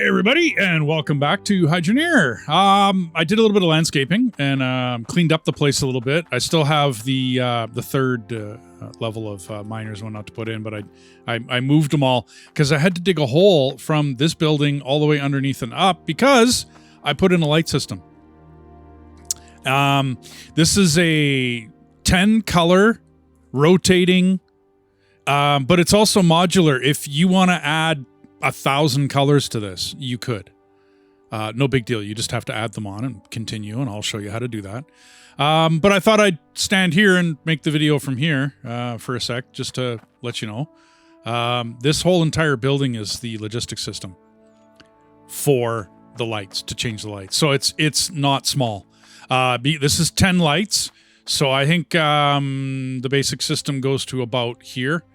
Hey everybody, and welcome back to Hydroneer. I did a little bit of landscaping and cleaned up the place a little bit. I still have the third level of miners one not to put in, but I moved them all because I had to dig a hole from this building all the way underneath and up because I put in a light system. This is a 10 color rotating, but it's also modular. If you want to add 1,000 colors to this, you could. No big deal. You just have to add them on and continue, and I'll show you how to do that. But I thought I'd stand here and make the video from here for a sec, just to let you know. This whole entire building is the logistics system for the lights, to change the lights. So it's not small. This is 10 lights. So I think the basic system goes to about here,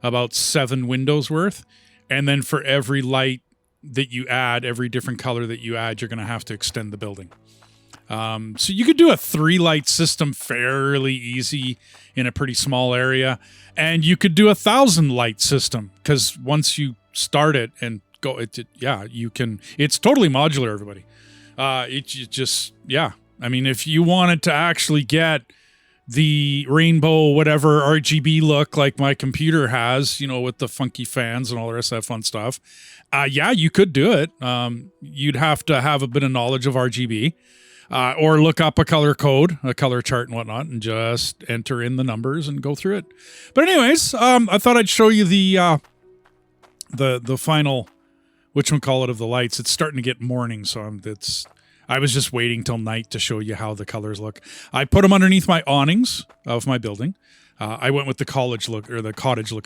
about 7 windows worth. And then for every light that you add, every different color that you add, you're going to have to extend the building. So you could do a 3-light system fairly easy in a pretty small area. And you could do 1,000-light system because once you start it and go, you can. It's totally modular, everybody. I mean, if you wanted to actually get the rainbow, whatever RGB look like my computer has, with the funky fans and all the rest of that fun stuff. You could do it. You'd have to have a bit of knowledge of RGB, or look up a color code, a color chart and whatnot, and just enter in the numbers and go through it. But anyways, I thought I'd show you the final, whatchamacallit of the lights. It's starting to get morning, so I was just waiting till night to show you how the colors look. I put them underneath my awnings of my building. I went with the cottage look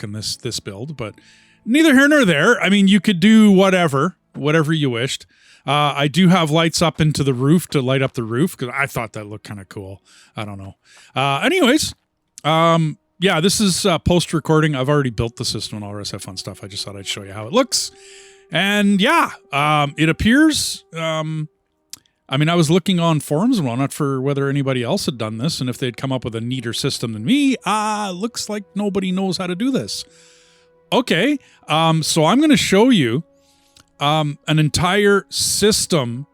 in this build, but neither here nor there. I mean, you could do whatever you wished. I do have lights up into the roof to light up the roof because I thought that looked kind of cool. I don't know. Anyways, this is post-recording. I've already built the system and all the rest of that fun stuff. I just thought I'd show you how it looks. And it appears... I was looking on forums and whatnot for whether anybody else had done this and if they'd come up with a neater system than me. Looks like nobody knows how to do this. Okay, so I'm going to show you an entire system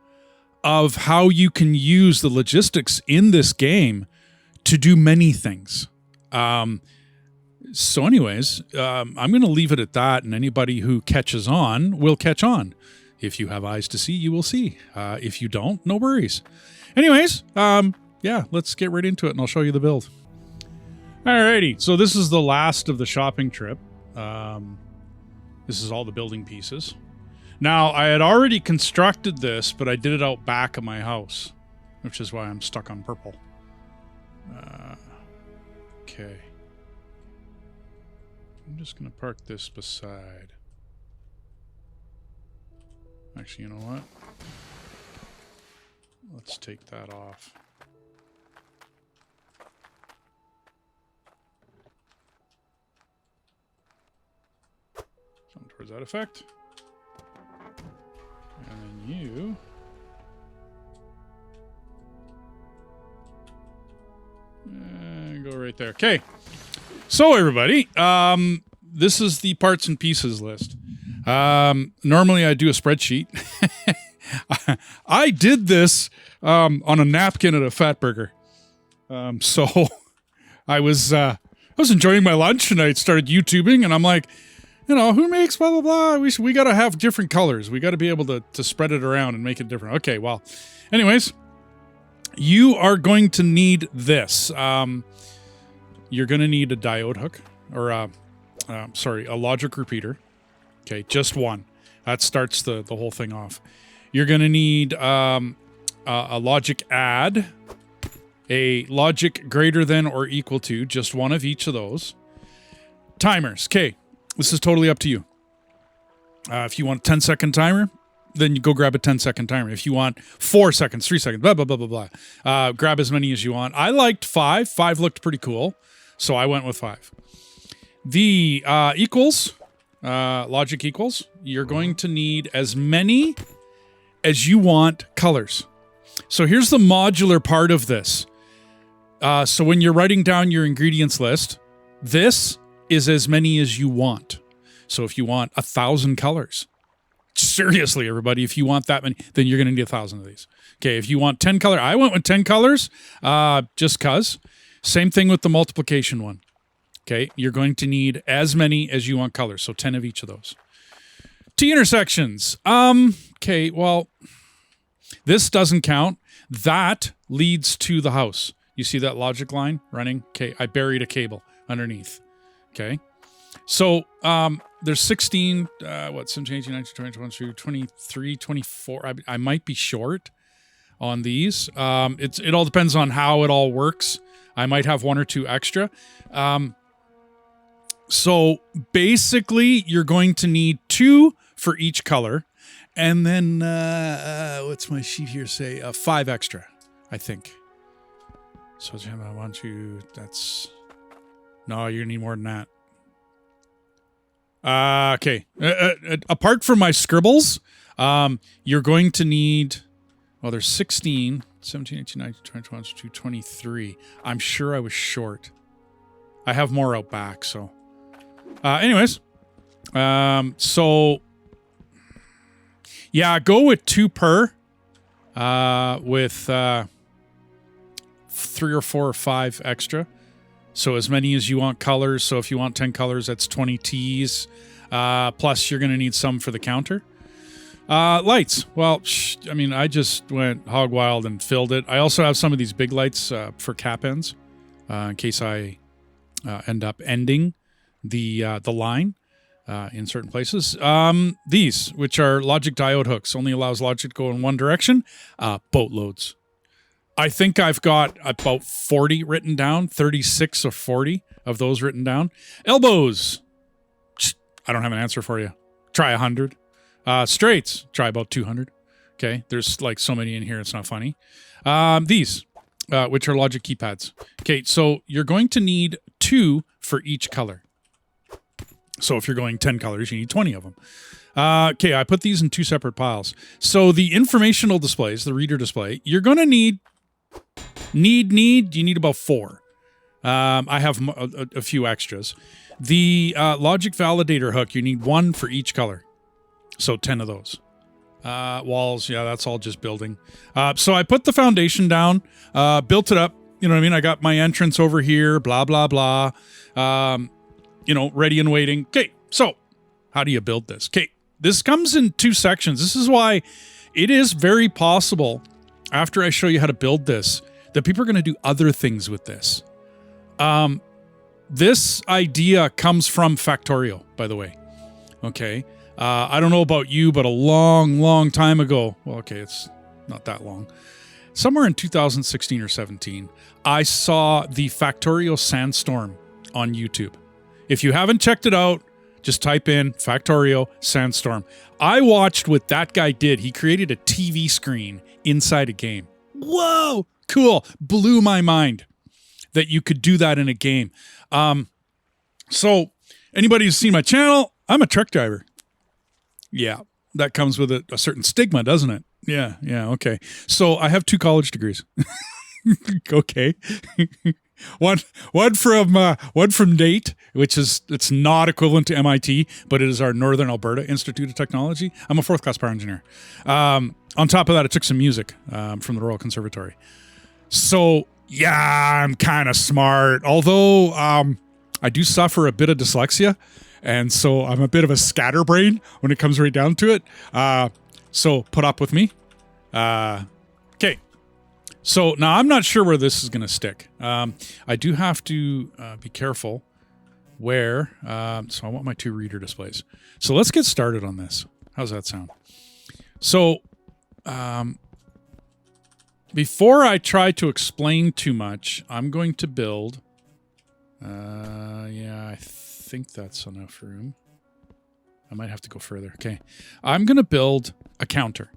of how you can use the logistics in this game to do many things. So anyways, I'm going to leave it at that, and anybody who catches on will catch on. If you have eyes to see, you will see. If you don't, no worries. Anyways, let's get right into it, and I'll show you the build. Alrighty, so this is the last of the shopping trip. This is all the building pieces. Now, I had already constructed this, but I did it out back of my house, which is why I'm stuck on purple. Okay. I'm just going to park this beside... Actually, you know what? Let's take that off. Something towards that effect. And then you... go right there. Okay. So, everybody, this is the parts and pieces list. Normally I do a spreadsheet. I did this on a napkin at a Fatburger. So I was enjoying my lunch and I started YouTubing and I'm like, who makes blah blah blah? We got to have different colors. We got to be able to spread it around and make it different. Okay, well, anyways, you are going to need this. You're going to need a diode hook or a logic repeater. Okay, just one. That starts the whole thing off. You're going to need a logic add, a logic greater than or equal to, just one of each of those. Timers. Okay, this is totally up to you. If you want a 10-second timer, then you go grab a 10-second timer. If you want 4 seconds, 3 seconds, blah, blah, blah, blah, blah. Grab as many as you want. I liked 5. 5 looked pretty cool, so I went with 5. The equals... logic equals, you're going to need as many as you want colors. So here's the modular part of this. So when you're writing down your ingredients list, this is as many as you want. So if you want 1,000 colors, Seriously, everybody, if you want that many, then you're going to need 1,000 of these. Okay, if you want 10 color, I went with 10 colors just because. Same thing with the multiplication one. Okay, you're going to need as many as you want colors, so 10 of each of those. T intersections. Okay, well, this doesn't count. That leads to the house. You see that logic line running? Okay, I buried a cable underneath. Okay, so there's 16, 17, 18, 19, 20, 22, 23, 24. I might be short on these. It all depends on how it all works. I might have one or two extra. So basically, you're going to need 2 for each color. And then, what's my sheet here say? 5 extra, I think. So 1, 2, that's... No, you need more than that. Okay. Apart from my scribbles, you're going to need... Well, there's 16, 17, 18, 19, 20, 22, 23. I'm sure I was short. I have more out back, so... anyways. So... Yeah, go with 2 per. With 3 or 4 or 5 extra. So as many as you want colors. So if you want 10 colors, that's 20 Ts. Plus, you're going to need some for the counter. Lights. Well, I mean, I just went hog wild and filled it. I also have some of these big lights for cap ends. In case I end up ending the line. In certain places. These, which are logic diode hooks, only allows logic to go in one direction. Boatloads. I think I've got about 40 written down, 36 or 40 of those written down. Elbows. I don't have an answer for you. Try 100. Straights. Try about 200. Okay, there's like so many in here, it's not funny. These, which are logic keypads. Okay, so you're going to need 2 for each color. So if you're going 10 colors, you need 20 of them. Okay, I put these in 2 separate piles. So the informational displays, the reader display, you're going to need you need about 4. I have a few extras. The logic validator hook, you need 1 for each color. So 10 of those. Walls, yeah, that's all just building. So I put the foundation down, built it up. You know what I mean? I got my entrance over here, blah, blah, blah. You know, ready and waiting. Okay, so how do you build this? Okay, this comes in 2 sections. This is why it is very possible, after I show you how to build this, that people are going to do other things with this. This idea comes from Factorio, by the way. Okay, I don't know about you, but a long, long time ago, well, okay, it's not that long, somewhere in 2016 or 17, I saw the Factorio Sandstorm on YouTube. If you haven't checked it out, just type in Factorio Sandstorm. I watched what that guy did. He created a TV screen inside a game. Whoa, cool. Blew my mind that you could do that in a game. So anybody who's seen my channel, I'm a truck driver. Yeah, that comes with a certain stigma, doesn't it? Yeah, okay. So I have 2 college degrees. Okay. One from NAIT, which is, it's not equivalent to MIT, but it is our Northern Alberta Institute of Technology. I'm a 4th class power engineer. On top of that, I took some music from the Royal Conservatory. So yeah, I'm kind of smart. Although I do suffer a bit of dyslexia, and so I'm a bit of a scatterbrain when it comes right down to it. So put up with me. Okay. So now I'm not sure where this is going to stick. I do have to be careful where. So I want my 2 reader displays. So let's get started on this. How's that sound? So before I try to explain too much, I'm going to build. Yeah, I think that's enough room. I might have to go further. Okay. I'm going to build a counter.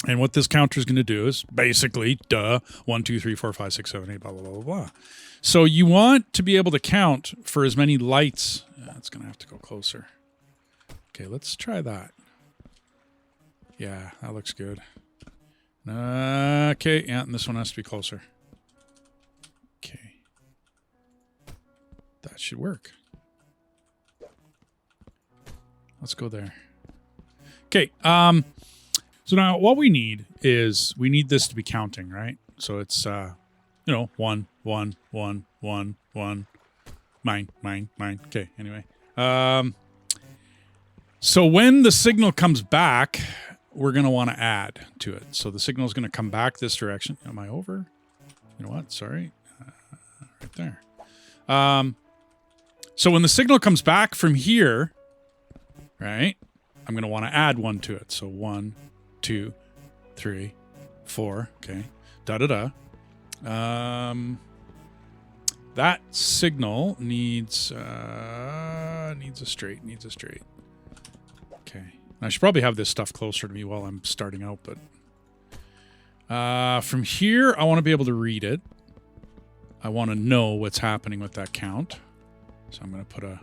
And what this counter is going to do is basically, 1, 2, 3, 4, 5, 6, 7, 8, blah, blah, blah, blah, blah. So you want to be able to count for as many lights. It's going to have to go closer. Okay, let's try that. Yeah, that looks good. Okay, yeah, and this one has to be closer. Okay. That should work. Let's go there. Okay. So now what we need is we need this to be counting, right? So it's, 1, 1, 1, 1, 1, mine. Okay. Anyway. So when the signal comes back, we're going to want to add to it. So the signal is going to come back this direction. Am I over? You know what? Sorry. Right there. So when the signal comes back from here, right, I'm going to want to add 1 to it. So 1, 2, 3, 4. Okay. That signal needs a straight. Okay. I should probably have this stuff closer to me while I'm starting out, but from here, I want to be able to read it. I want to know what's happening with that count. So I'm going to put a...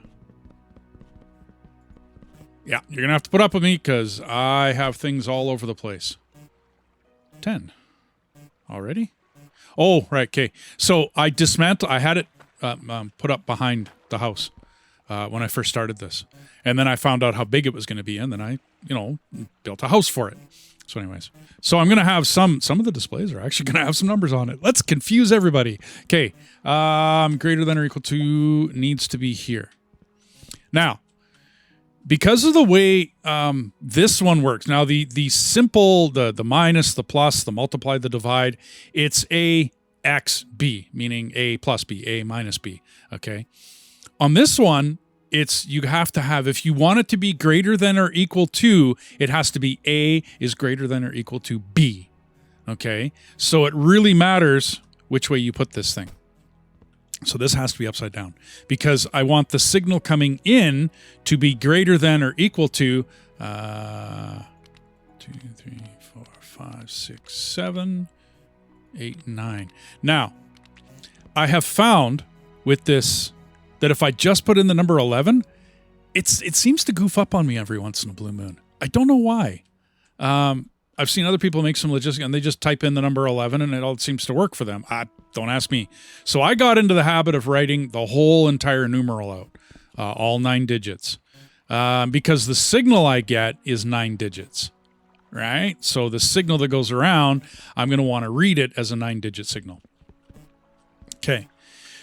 Yeah, you're going to have to put up with me because I have things all over the place. 10. Already? Oh, right, okay. So I dismantled... I had it put up behind the house when I first started this. And then I found out how big it was going to be, and then I, built a house for it. So anyways, so I'm going to have some of the displays are actually going to have some numbers on it. Let's confuse everybody. Okay. Greater than or equal to needs to be here. Now, because of the way this one works, now the simple, the minus, the plus, the multiply, the divide, it's A, X, B, meaning A plus B, A minus B. Okay. On this one, you have to have, if you want it to be greater than or equal to, it has to be A is greater than or equal to B. Okay. So it really matters which way you put this thing. So this has to be upside down because I want the signal coming in to be greater than or equal to 2, 3, 4, 5, 6, 7, 8, 9. Now, I have found with this that if I just put in the number 11, it seems to goof up on me every once in a blue moon. I don't know why. I've seen other people make some logistics and they just type in the number 11 and it all seems to work for them. Don't ask me. So I got into the habit of writing the whole entire numeral out, all 9 digits, because the signal I get is 9 digits, right? So the signal that goes around, I'm going to want to read it as a 9-digit signal. Okay.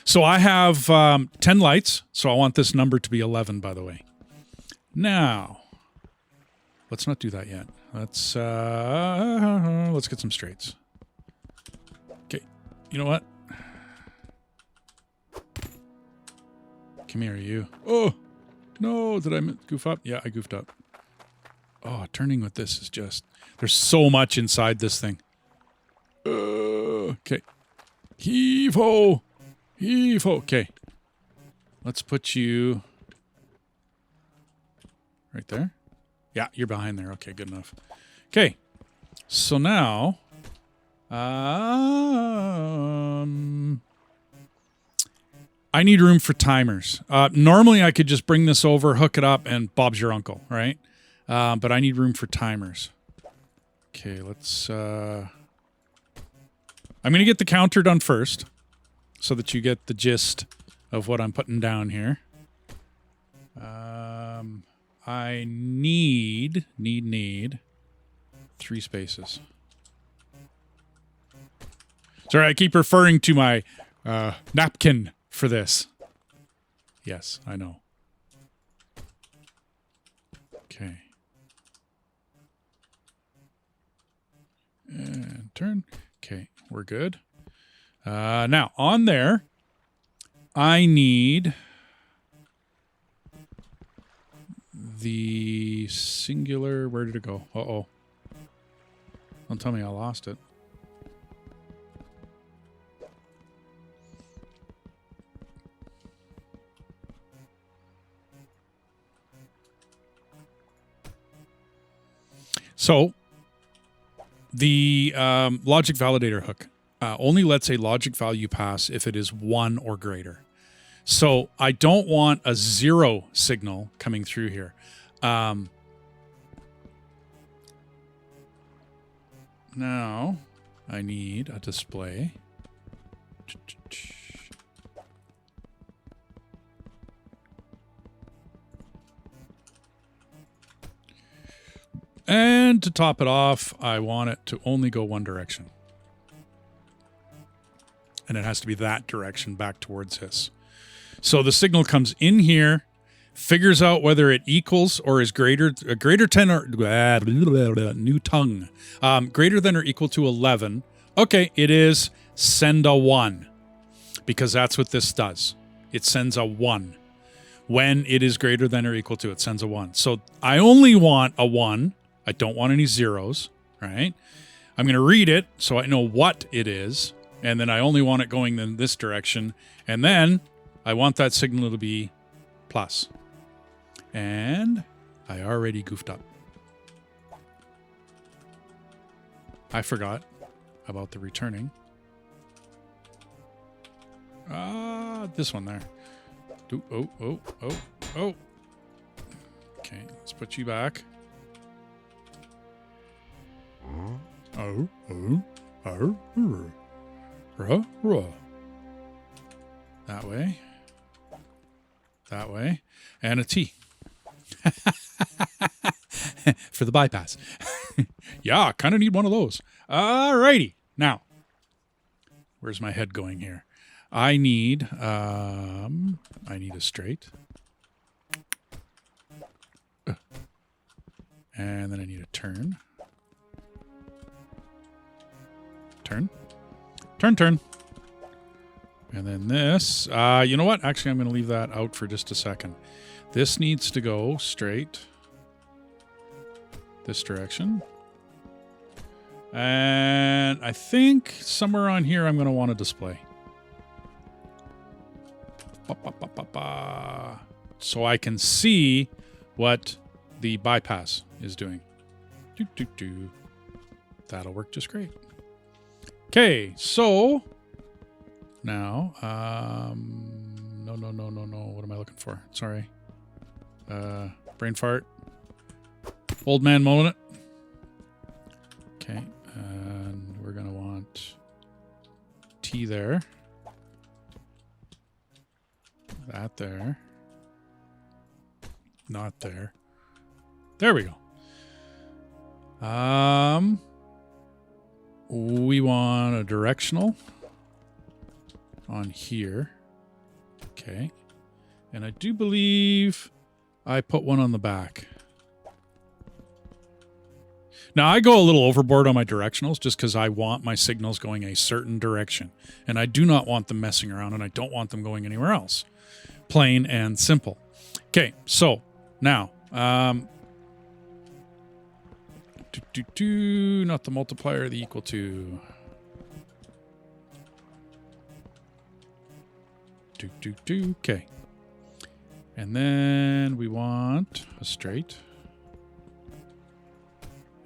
So I have 10 lights, so I want this number to be 11, by the way. Now, let's not do that yet. Let's get some straights. Okay, you know what? Come here, you. Oh, no, did I goof up? Yeah, I goofed up. Oh, turning with this is just... There's so much inside this thing. Okay. Heave-ho! Heave-ho! Okay. Let's put you... right there? Yeah, you're behind there. Okay, good enough. Okay. So now... I need room for timers. Normally, I could just bring this over, hook it up, and Bob's your uncle, right? But I need room for timers. Okay, let's... I'm going to get the counter done first, so that you get the gist of what I'm putting down here. I need 3 spaces. Sorry, I keep referring to my napkin for this. Yes, I know. Okay. And turn. Okay, we're good. Now, on there, I need the singular... Where did it go? Uh-oh. Don't tell me I lost it. So, the logic validator hook only lets a logic value pass if it is 1 or greater. So I don't want a 0 signal coming through here. Now I need a display. And to top it off, I want it to only go one direction. And it has to be that direction back towards this. So the signal comes in here, figures out whether it equals or is greater than or new tongue. Greater than or equal to 11. Okay, it is. Send a 1. Because that's what this does. It sends a 1. When it is greater than or equal to, it sends a 1. So I only want a 1. I don't want any zeros, right? I'm going to read it so I know what it is. And then I only want it going in this direction. And then I want that signal to be plus. And I already goofed up. I forgot about the returning. This one there. Oh. Okay, let's put you back. That way. That way. And a T. For the bypass. Yeah, kind of need one of those. Alrighty. Now, where's my head going here? I need a straight. And then I need a turn. Turn. And then this. You know what? Actually, I'm going to leave that out for just a second. This needs to go straight this direction. And I think somewhere on here I'm going to want a display. So I can see what the bypass is doing. That'll work just great. Okay, so now, no. What am I looking for? Sorry. Brain fart. Old man mulling it. Okay, and we're going to want T there. That there. Not there. There we go. We want a directional on here. Okay. And I do believe I put one on the back. Now, I go a little overboard on my directionals just because I want my signals going a certain direction. And I do not want them messing around, and I don't want them going anywhere else. Plain and simple. Okay, so now, not the multiplier, the equal to. Okay. And then we want a straight.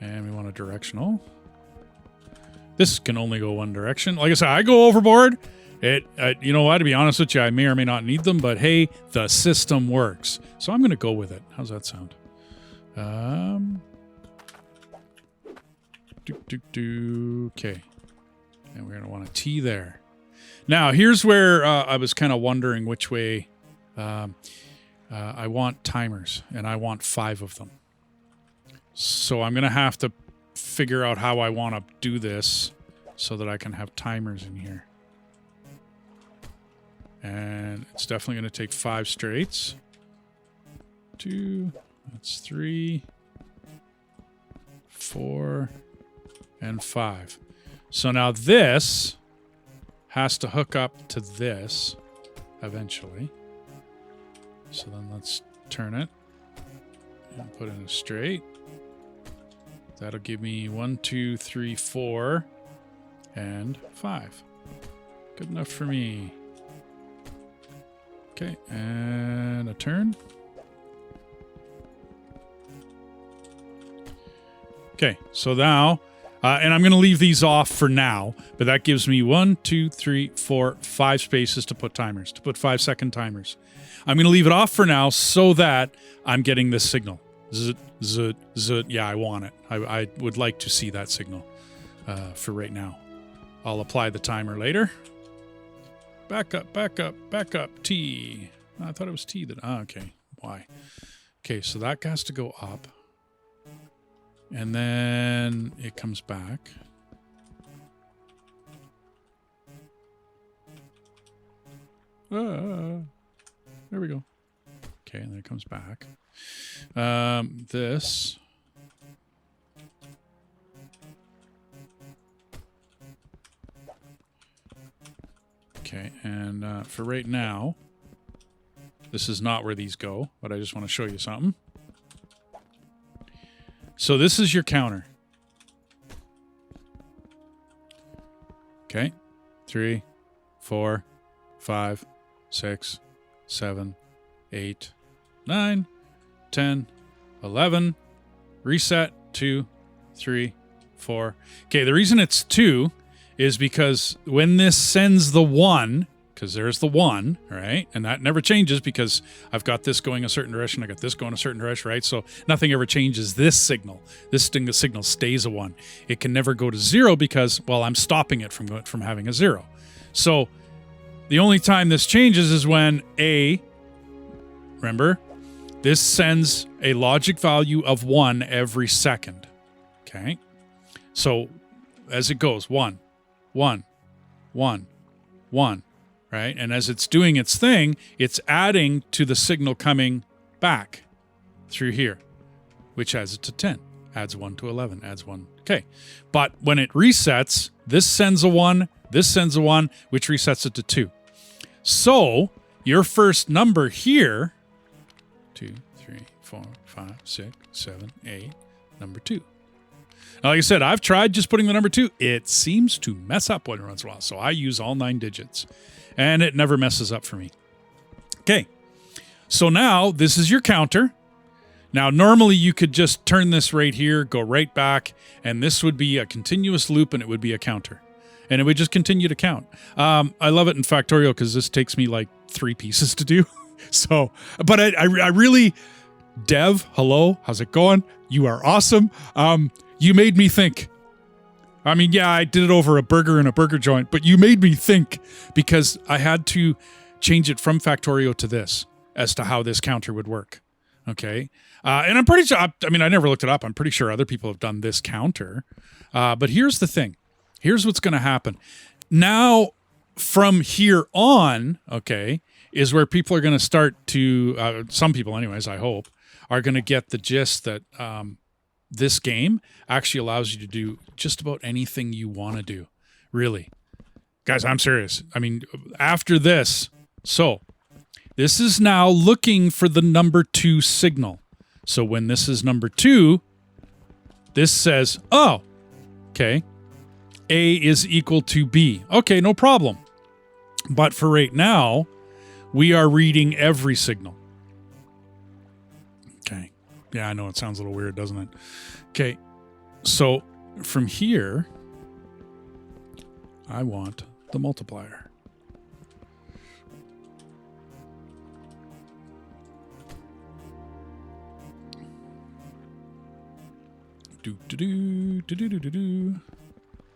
And we want a directional. This can only go one direction. Like I said, I go overboard. You know what? To be honest with you, I may or may not need them, but hey, the system works. So I'm going to go with it. How's that sound? Okay. And we're going to want a T there. Now, here's where I was kind of wondering which way. I want timers, and I want 5 of them. So I'm going to have to figure out how I want to do this so that I can have timers in here. And it's definitely going to take 5 straights. 2, that's 3, 4, and 5. So now this has to hook up to this eventually. So then let's turn it and put in a straight. That'll give me 1, 2, 3, 4, and 5. Good enough for me. Okay, and a turn. Okay, so now, and I'm going to leave these off for now, but that gives me 1, 2, 3, 4, 5 spaces to put timers, to put 5-second timers. I'm going to leave it off for now so that I'm getting this signal. Zut, zut, zut. Yeah, I want it. I would like to see that signal for right now. I'll apply the timer later. Back up, back up, back up. T. I thought it was T. Okay. Y. Okay, so that has to go up. And then it comes back. There we go. Okay, and then it comes back. This. Okay, and for right now, this is not where these go, but I just want to show you something. So this is your counter. Okay, 3, 4, 5, 6, 7, 8, 9, 10, 11, reset, 2, 3, 4. Okay, the reason it's 2 is because when this sends the 1, because there's the 1, right? And that never changes because I've got this going a certain direction, I got this going a certain direction, right? So nothing ever changes this signal. This signal stays a 1. It can never go to 0 because, well, I'm stopping it from having a 0. So the only time this changes is when remember, this sends a logic value of 1 every second. Okay? So as it goes, 1, 1, 1, 1, right? And as it's doing its thing, it's adding to the signal coming back through here, which adds it to 10, adds 1 to 11, adds 1. Okay. But when it resets, this sends a 1, this sends a 1, which resets it to 2. So your first number here, 2, 3, 4, 5, 6, 7, 8, number 2. Now, like I said, I've tried just putting the number 2. It seems to mess up every once in a while. So I use all 9 digits. And it never messes up for me. Okay. So now this is your counter. Now, normally you could just turn this right here, go right back, and this would be a continuous loop and it would be a counter. And it would just continue to count. I love it in Factorial because this takes me like 3 pieces to do. So, but I really, Dev, hello, how's it going? You are awesome. You made me think. I mean, yeah, I did it over a burger in a burger joint, but you made me think because I had to change it from Factorio to this as to how this counter would work. Okay. And I'm pretty sure, I mean, I never looked it up. I'm pretty sure other people have done this counter. But here's the thing. Here's what's going to happen. Now, from here on, okay, is where people are going to start to, some people anyways, I hope, are going to get the gist that this game actually allows you to do just about anything you want to do. Really. Guys, I'm serious. I mean, after this, so this is now looking for the number 2 signal. So when this is number 2, this says, oh, okay, A is equal to B. Okay, no problem. But for right now, we are reading every signal. Okay. Yeah, I know it sounds a little weird, doesn't it? Okay. So from here, I want the multiplier.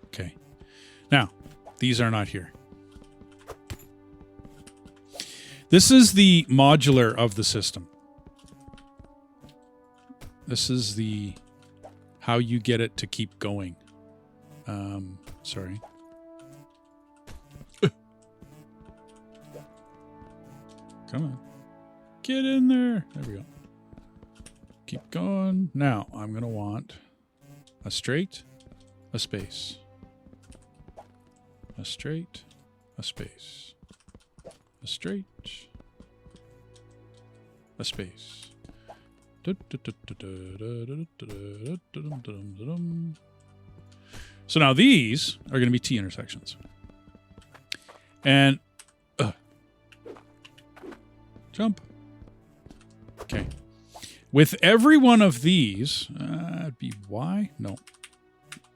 Okay. Now, these are not here. This is the modular of the system. This is the how you get it to keep going. Sorry. Come on. Get in there. There we go. Keep going. Now, I'm going to want a straight, a space. A straight, a space. A straight, a space. So now these are going to be T intersections. And jump. Okay. With every one of these, it'd be Y? No.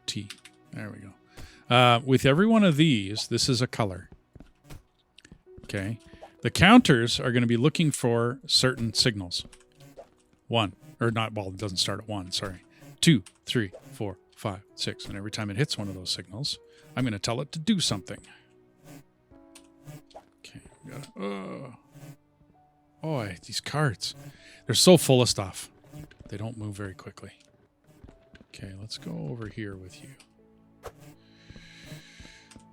T. There we go. With every one of these, this is a color. Okay. The counters are going to be looking for certain signals. 1. Or not, well, it doesn't start at 1, sorry. 2, 3, 4, 5, 6. And every time it hits one of those signals, I'm going to tell it to do something. Okay. Oh, these cards. They're so full of stuff. They don't move very quickly. Okay, let's go over here with you.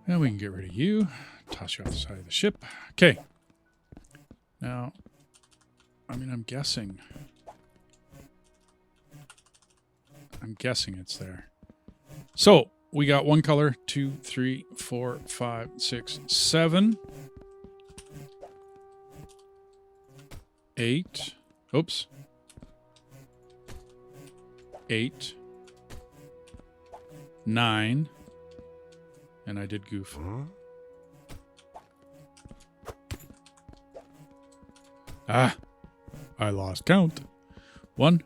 And we can get rid of you. Toss you off the side of the ship. Okay. Now, I mean, I'm guessing it's there. So, we got one color, 2, 3, 4, 5, 6, 7, 8. Oops. 8, 9, and I did goof. Ah, I lost count. 1,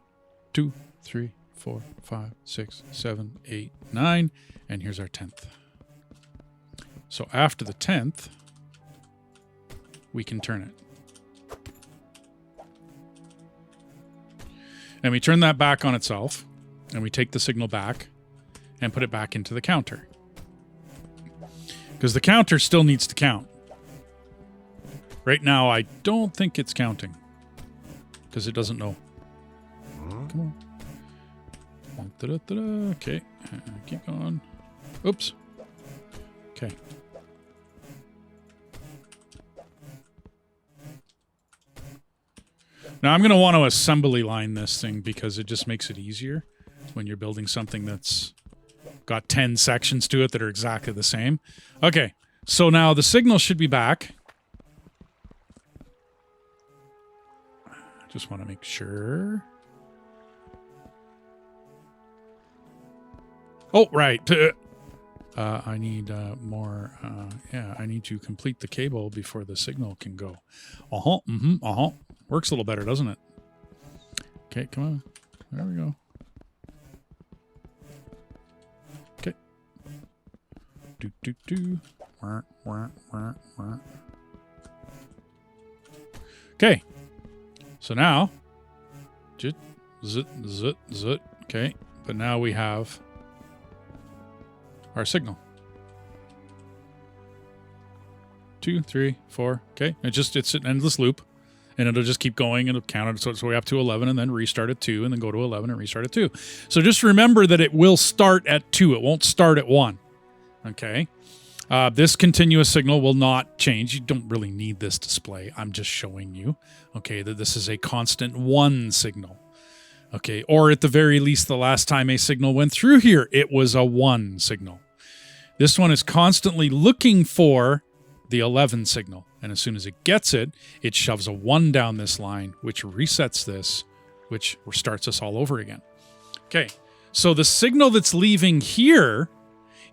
2, 3, 4, 5, 6, 7, 8, 9, and here's our 10th. So after the 10th, we can turn it. And we turn that back on itself, and we take the signal back and put it back into the counter. Because the counter still needs to count. Right now, I don't think it's counting. Because it doesn't know. Come on. Da-da-da-da. Okay. Keep going. Oops. Okay. Now, I'm going to want to assembly line this thing because it just makes it easier when you're building something that's got 10 sections to it that are exactly the same. Okay. So now the signal should be back. Just want to make sure. Oh, right. I need more. Yeah, I need to complete the cable before the signal can go. Works a little better, doesn't it? Okay, come on. There we go. Okay. Okay. So now, zit, zit, zit. Okay, but now we have our signal. 2, 3, 4. Okay, it's an endless loop, and it'll just keep going and it'll count it. So we're up to 11, and then restart at 2, and then go to 11 and restart at 2. So just remember that it will start at 2. It won't start at 1. Okay. This continuous signal will not change. You don't really need this display. I'm just showing you, okay, that this is a constant 1 signal. Okay, or at the very least, the last time a signal went through here, it was a 1 signal. This one is constantly looking for the 11 signal. And as soon as it gets it, it shoves a 1 down this line, which resets this, which starts us all over again. Okay, so the signal that's leaving here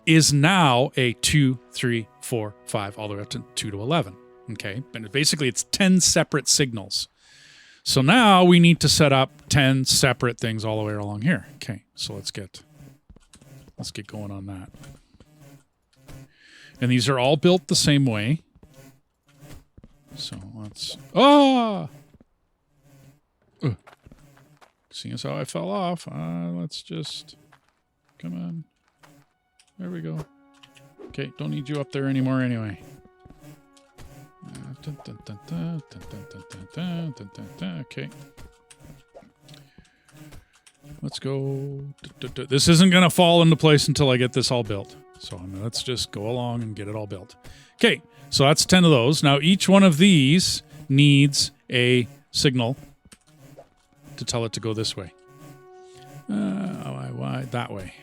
is now a 2, 3, 4, 5, all the way up to 2 to 11. Okay, and basically it's 10 separate signals. So now we need to set up 10 separate things all the way along here. Okay, so let's get going on that. And these are all built the same way. So let's... Seeing as how I fell off, let's just... Come on. There we go. Okay, don't need you up there anymore anyway. Okay. Let's go. This isn't going to fall into place until I get this all built. So let's just go along and get it all built. Okay, so that's 10 of those. Now each one of these needs a signal to tell it to go this way. Why that way?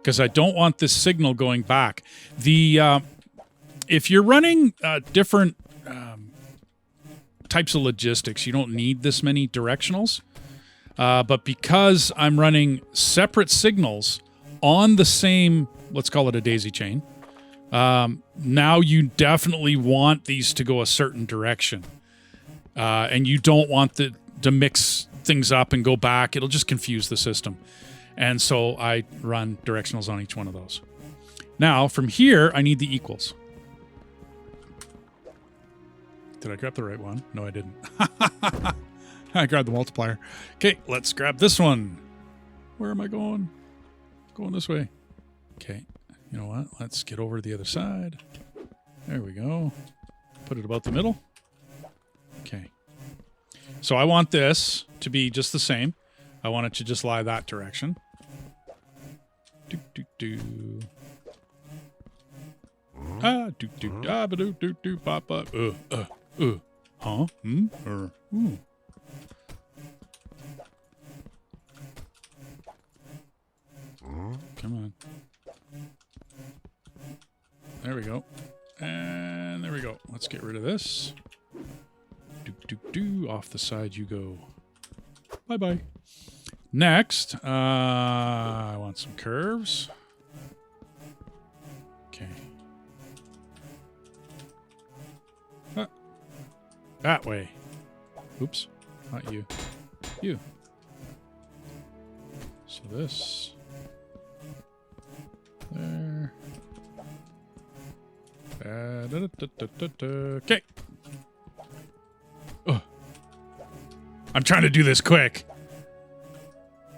Because I don't want this signal going back. If you're running different types of logistics, you don't need this many directionals. But because I'm running separate signals on the same, let's call it a daisy chain, now you definitely want these to go a certain direction. And you don't want to mix things up and go back. It'll just confuse the system. And so I run directionals on each one of those. Now, from here, I need the equals. Did I grab the right one? No, I didn't. I grabbed the multiplier. Okay, let's grab this one. Where am I going? Going this way. Okay, you know what? Let's get over to the other side. There we go. Put it about the middle. Okay. So I want this to be just the same. I want it to just lie that direction. Do, do, do. Ah, do, do, da, ba, do, do, do, ba, ba, huh? Ooh. Come on. There we go. And there we go. Let's get rid of this. Do, do, do. Off the side you go. Bye-bye. Next, I want some curves. Okay. That way. Oops. Not you. You. So this. There. Okay. Oh. I'm trying to do this quick.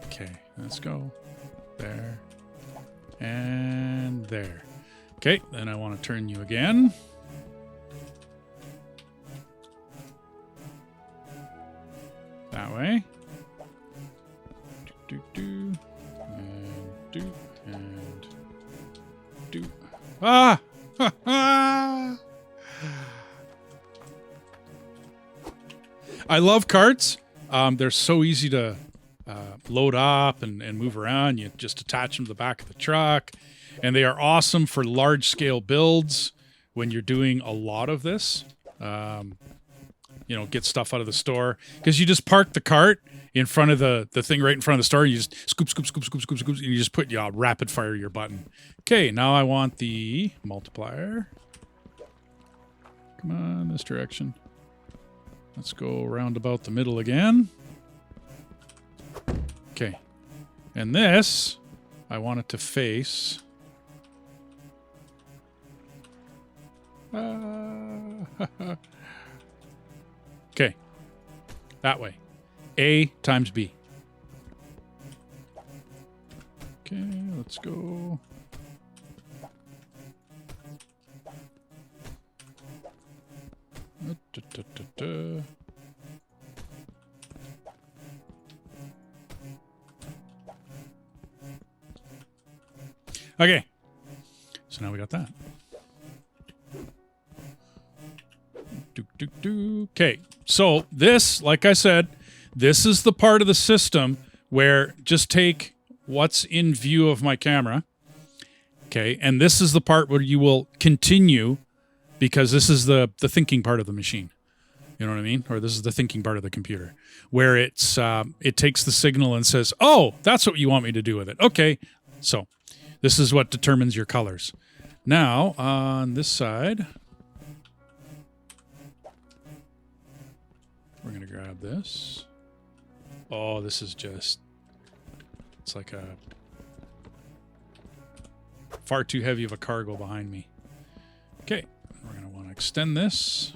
Okay, let's go. There. And there. Okay, then I want to turn you again. That way. Do, do, do. And do. And do. Ah! I love carts. They're so easy to load up and move around. You just attach them to the back of the truck. And they are awesome for large-scale builds when you're doing a lot of this. You know, get stuff out of the store. Because you just park the cart in front of the thing right in front of the store. And you just scoop, scoop, scoop, scoop, scoop, scoop. And you just put, rapid fire your button. Okay, now I want the multiplier. Come on, this direction. Let's go around about the middle again. Okay. And this, I want it to face... Okay. That way. A times B. Okay, let's go. Okay. So now we got that. Okay. So this, like I said, this is the part of the system where just take what's in view of my camera. Okay. And this is the part where you will continue because this is the thinking part of the machine. You know what I mean? Or this is the thinking part of the computer where it's it takes the signal and says, oh, that's what you want me to do with it. Okay. So this is what determines your colors. Now on this side, we're going to grab this. Oh, this is just, it's like a far too heavy of a cargo behind me. Okay, we're going to want to extend this.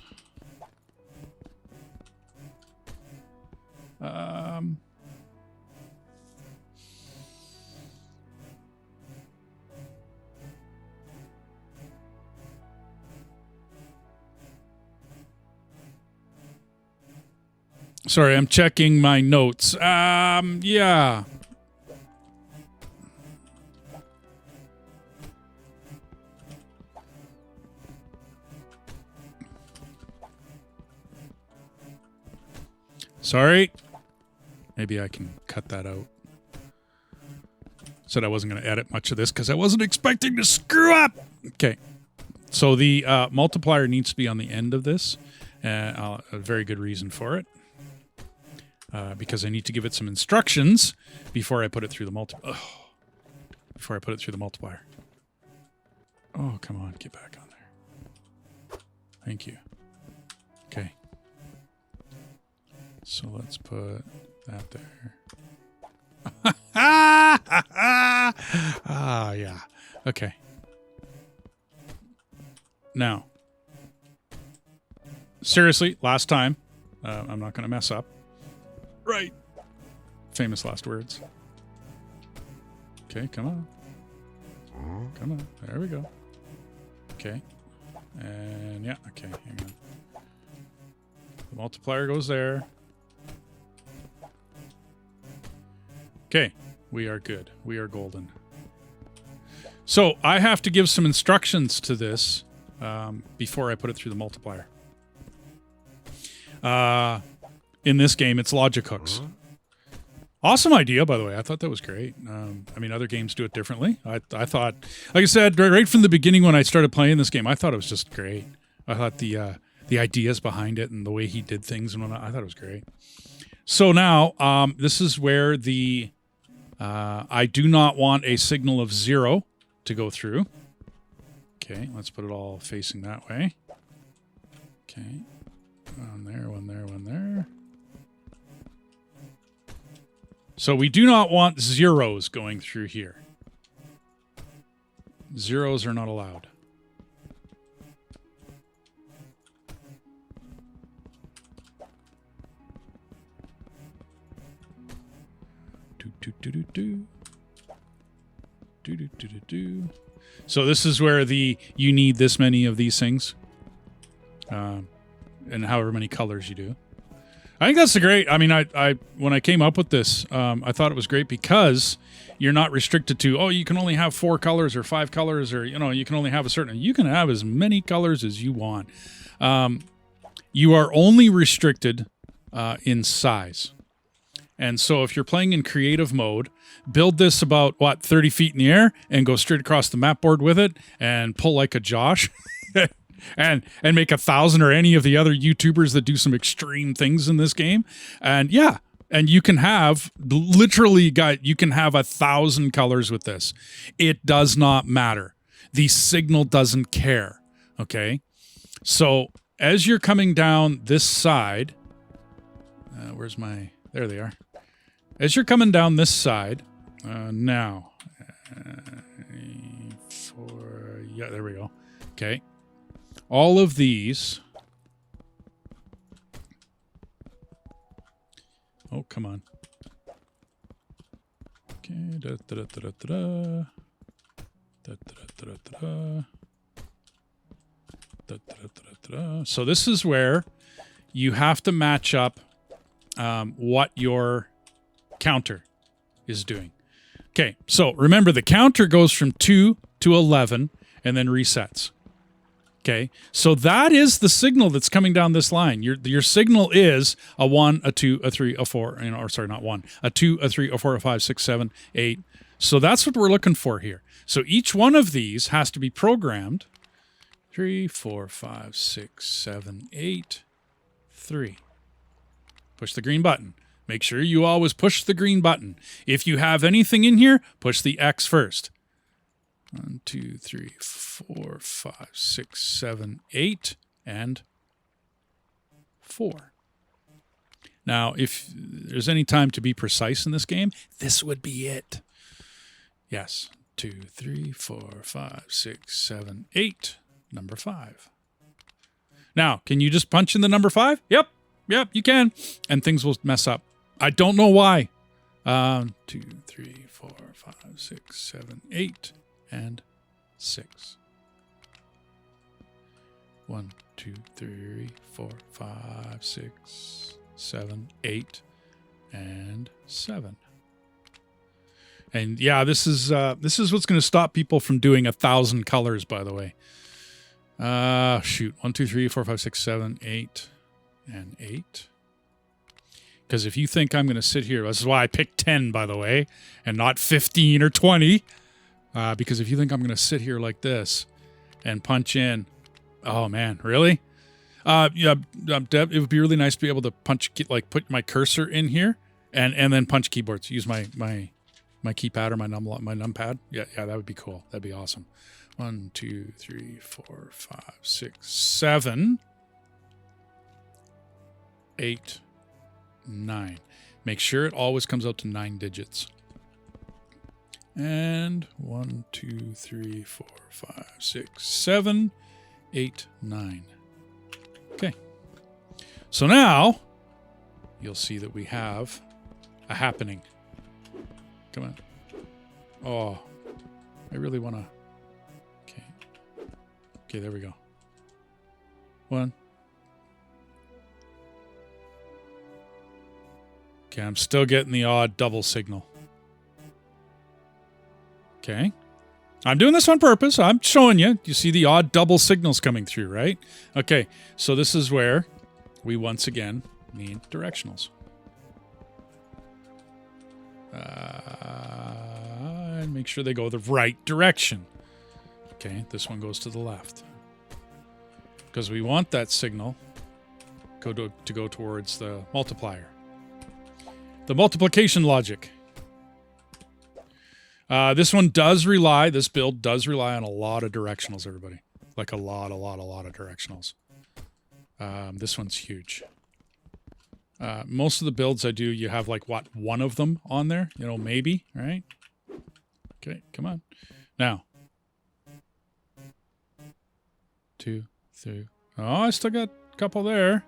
Sorry, I'm checking my notes. Yeah. Sorry. Maybe I can cut that out. Said I wasn't going to edit much of this because I wasn't expecting to screw up. Okay. So the multiplier needs to be on the end of this. A very good reason for it. Because I need to give it some instructions before I put it through the multiplier. Oh, come on, get back on there. Thank you. Okay. So let's put that there. Ah, yeah. Okay. Now, seriously, last time. I'm not going to mess up. Right. Famous last words. Okay, come on. Come on. There we go. Okay. And yeah, okay, hang on. The multiplier goes there. Okay, we are good. We are golden. So I have to give some instructions to this before I put it through the multiplier. In this game, it's logic hooks. Awesome idea, by the way. I thought that was great. I mean, other games do it differently. I thought, like I said, right from the beginning when I started playing this game, I thought it was just great. I thought the ideas behind it and the way he did things and whatnot, I thought it was great. So now, this is where the I do not want a signal of 0 to go through. Okay, let's put it all facing that way. Okay, one there, one there, one there. So we do not want zeros going through here. Zeros are not allowed. So this is where you need this many of these things, and however many colors you do. I think that's great. I mean, I when I came up with this, I thought it was great because you're not restricted to, you can only have 4 colors or 5 colors, or you can only have a certain. You can have as many colors as you want. You are only restricted in size. And so if you're playing in creative mode, build this about, 30 feet in the air and go straight across the map board with it and pull like a Josh and make 1,000 or any of the other YouTubers that do some extreme things in this game. And yeah, and you can have, literally, you can have 1,000 colors with this. It does not matter. The signal doesn't care, okay? So as you're coming down this side, there they are. As you're coming down this side, now, there we go. Okay. All of these. Oh, come on. Okay. So this is where you have to match up what your counter is doing. Okay, so remember the counter goes from 2 to 11 and then resets. Okay, so that is the signal that's coming down this line. Your signal is a 1, a 2, a 3, a 4, or sorry, not 1, a 2, a 3, a 4, a 5, 6, 7, 8. So that's what we're looking for here. So each one of these has to be programmed. 3, 4, 5, 6, 7, 8, 3. Push the green button. Make sure you always push the green button. If you have anything in here, push the X first. 1, 2, 3, 4, 5, 6, 7, 8, and 4. Now, if there's any time to be precise in this game, this would be it. Yes. 2, 3, 4, 5, 6, 7, 8. Number 5. Now, can you just punch in the number 5? Yep, you can. And things will mess up. I don't know why. 2, 3, 4, 5, 6, 7, 8, and 6. 1, 2, 3, 4, 5, 6, 7, 8, and 7. And yeah, this is what's going to stop people from doing 1,000 colors, by the way. Shoot. 1, 2, 3, 4, 5, 6, 7, 8, and 8. Because if you think I'm going to sit here, this is why I picked 10, by the way, and not 15 or 20. Because if you think I'm going to sit here like this and punch in, oh man, really? Deb, it would be really nice to be able to put my cursor in here and then punch keyboards. Use my keypad or my numpad. Yeah, that would be cool. That'd be awesome. 1, 2, 3, 4, 5, 6, 7, 8, 9. Make sure it always comes out to 9 digits. And 1, 2, 3, 4, 5, 6, 7, 8, 9. Okay. So now you'll see that we have a happening. Come on. Oh, I really want to. Okay, there we go. 1. Okay, I'm still getting the odd double signal. Okay. I'm doing this on purpose. I'm showing you. You see the odd double signals coming through, right? Okay, so this is where we once again need directionals. And make sure they go the right direction. Okay, this one goes to the left. Because we want that signal to go towards the multiplier. The multiplication logic. This build does rely on a lot of directionals, everybody. Like a lot of directionals. This one's huge. Most of the builds I do, you have like, what, one of them on there? You know, maybe, right? Okay, come on. Now. 2, 3. Oh, I still got a couple there.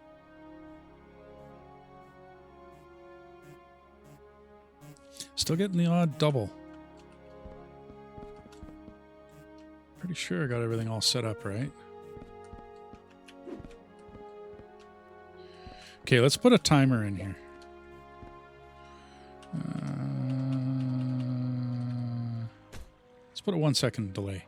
Still getting the odd double. Pretty sure I got everything all set up, right? Okay, let's put a timer in here. Let's put a 1 second delay.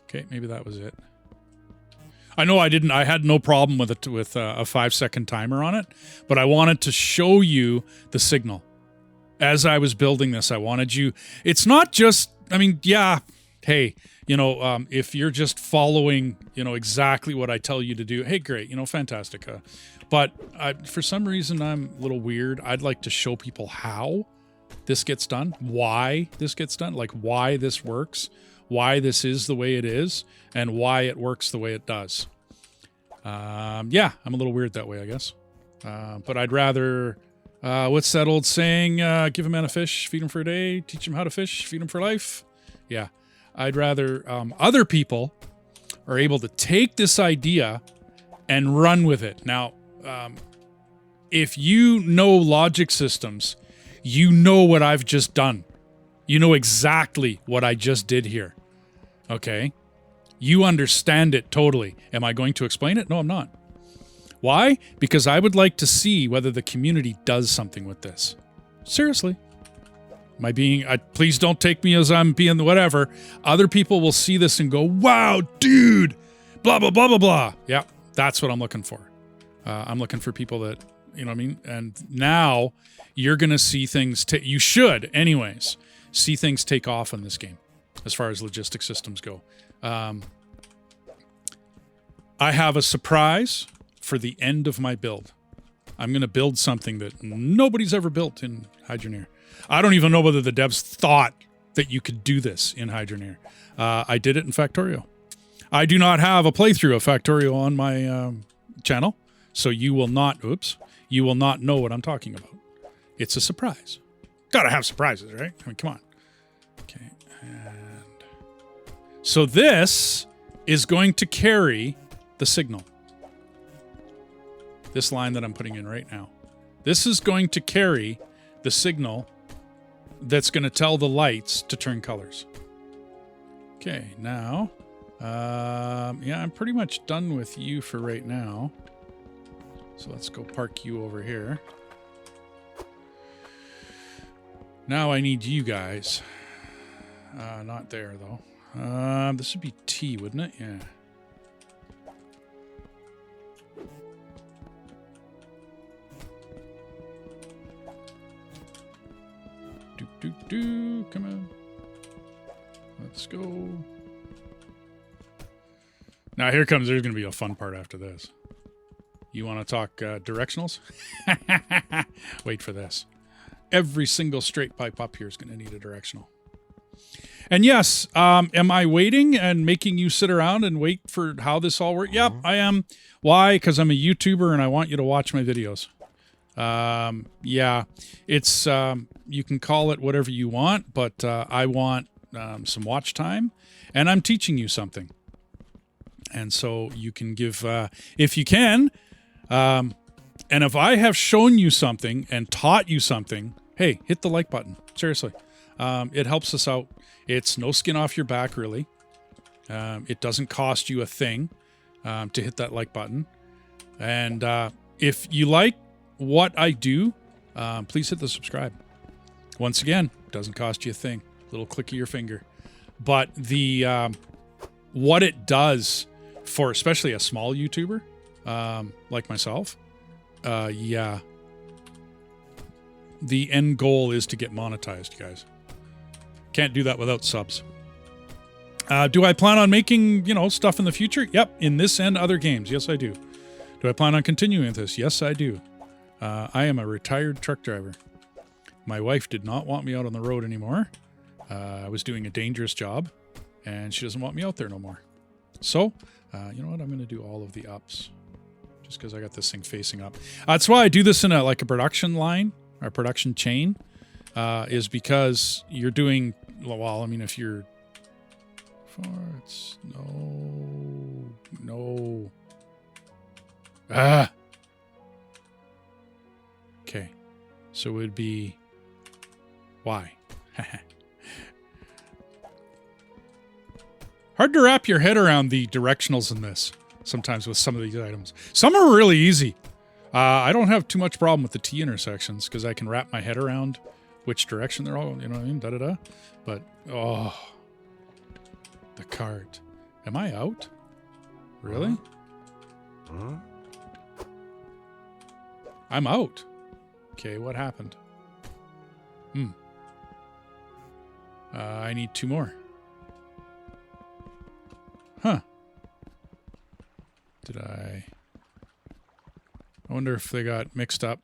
Okay, maybe that was it. I know I had no problem with it with a 5 second timer on it, but I wanted to show you the signal. As I was building this, I wanted you, it's not just, I mean, yeah, hey, if you're just following, exactly what I tell you to do, hey, great, fantastic. But for some reason, I'm a little weird. I'd like to show people how this gets done, why this gets done, like why this works, why this is the way it is, and why it works the way it does. Yeah, I'm a little weird that way, I guess. But I'd rather, what's that old saying? Give a man a fish, feed him for a day, teach him how to fish, feed him for life. Yeah, I'd rather other people are able to take this idea and run with it. Now, if you know logic systems, you know what I've just done. You know exactly what I just did here. Okay? You understand it totally. Am I going to explain it? No, I'm not. Why? Because I would like to see whether the community does something with this. Seriously. Am I being... please don't take me as I'm being whatever. Other people will see this and go, wow, dude! Blah, blah, blah, blah, blah. Yeah, that's what I'm looking for. I'm looking for people that, you know what I mean? And now you're going to see things... you should, anyways, see things take off in this game as far as logistic systems go. I have a surprise for the end of my build. I'm going to build something that nobody's ever built in Hydroneer. I don't even know whether the devs thought that you could do this in Hydroneer. I did it in Factorio. I do not have a playthrough of Factorio on my channel, so you will not, you will not know what I'm talking about. It's a surprise. Gotta have surprises, right? I mean, come on. Okay, and so this is going to carry the signal. This line that I'm putting in right now. This is going to carry the signal that's going to tell the lights to turn colors. Okay, now, yeah, I'm pretty much done with you for right now. So let's go park you over here. Now I need you guys. Not there, though. This would be T, wouldn't it? Yeah. Come on. Let's go. Now there's going to be a fun part after this. You want to talk directionals? Wait for this. Every single straight pipe up here is going to need a directional. And yes, am I waiting and making you sit around and wait for how this all works? Yep, I am. Why? Because I'm a YouTuber and I want you to watch my videos. Yeah, it's, you can call it whatever you want, but I want some watch time, and I'm teaching you something. And so you can give, if you can, and if I have shown you something and taught you something, hey, hit the like button. Seriously. It helps us out. It's no skin off your back, really. It doesn't cost you a thing. to hit that like button. And if you like what I do, please hit the subscribe. Once again, doesn't cost you a thing. Little click of your finger. But the what it does for especially a small YouTuber like myself, yeah. The end goal is to get monetized, guys. Can't do that without subs. Do I plan on making, stuff in the future? Yep, in this and other games. Yes, I do. Do I plan on continuing with this? Yes, I do. I am a retired truck driver. My wife did not want me out on the road anymore. I was doing a dangerous job, and she doesn't want me out there no more. So, you know what? I'm going to do all of the ups, just because I got this thing facing up. That's why I do this in a production line, or production chain, is because you're doing, well, I mean, if you're, it's, no. Okay. So it would be Y. Hard to wrap your head around the directionals in this, sometimes with some of these items. Some are really easy. I don't have too much problem with the T intersections because I can wrap my head around which direction they're all, you know what I mean? Da-da-da. But, oh, the cart. Am I out? Really? I'm out. Okay, what happened? I need 2 more. Huh. Did I wonder if they got mixed up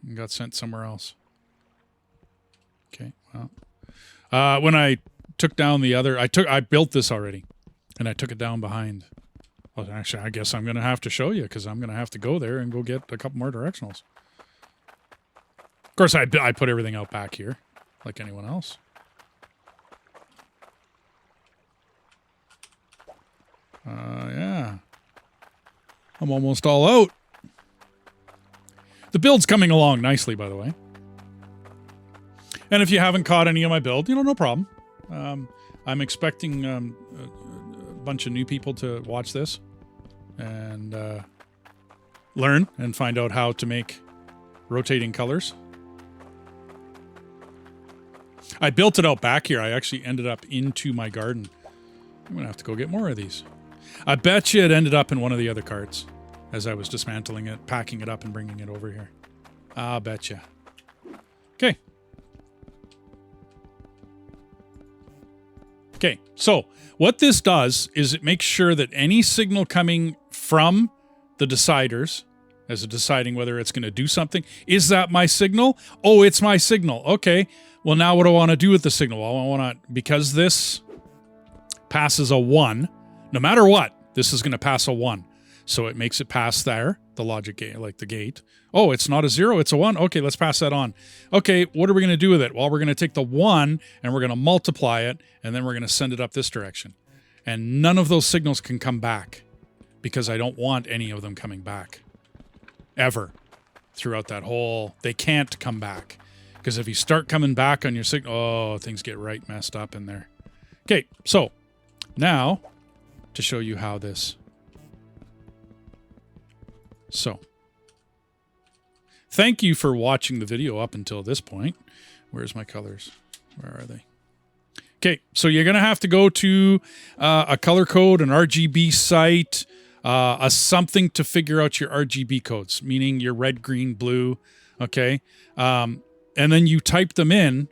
and got sent somewhere else. Okay, well. When I took down the other, I built this already, and I took it down behind. Well, actually, I guess I'm going to have to show you, because I'm going to have to go there and go get a couple more directionals. Of course, I put everything out back here, like anyone else. Yeah. I'm almost all out. The build's coming along nicely, by the way. And if you haven't caught any of my build, no problem. I'm expecting a bunch of new people to watch this and learn and find out how to make rotating colors. I built it out back here. I actually ended up into my garden. I'm going to have to go get more of these. I bet you it ended up in one of the other carts as I was dismantling it, packing it up, and bringing it over here. I'll bet you. Okay. Okay, so what this does is it makes sure that any signal coming from the deciders, as it deciding whether it's going to do something, is that my signal? Oh, it's my signal. Okay, well, now what do I want to do with the signal? Well, I want to, because this passes a 1, no matter what, this is going to pass a 1. So it makes it pass there, the logic gate, like the gate. Oh, it's not a 0, it's a 1. Okay, let's pass that on. Okay, what are we going to do with it? Well, we're going to take the 1 and we're going to multiply it, and then we're going to send it up this direction. And none of those signals can come back because I don't want any of them coming back. Ever. Throughout that whole... They can't come back. Because if you start coming back on your signal... Oh, things get right messed up in there. Okay, so now to show you how this... So, thank you for watching the video up until this point. Where's my colors? Where are they? Okay, so you're going to have to go to a color code, an RGB site, a something to figure out your RGB codes, meaning your red, green, blue, okay? And then you type them in.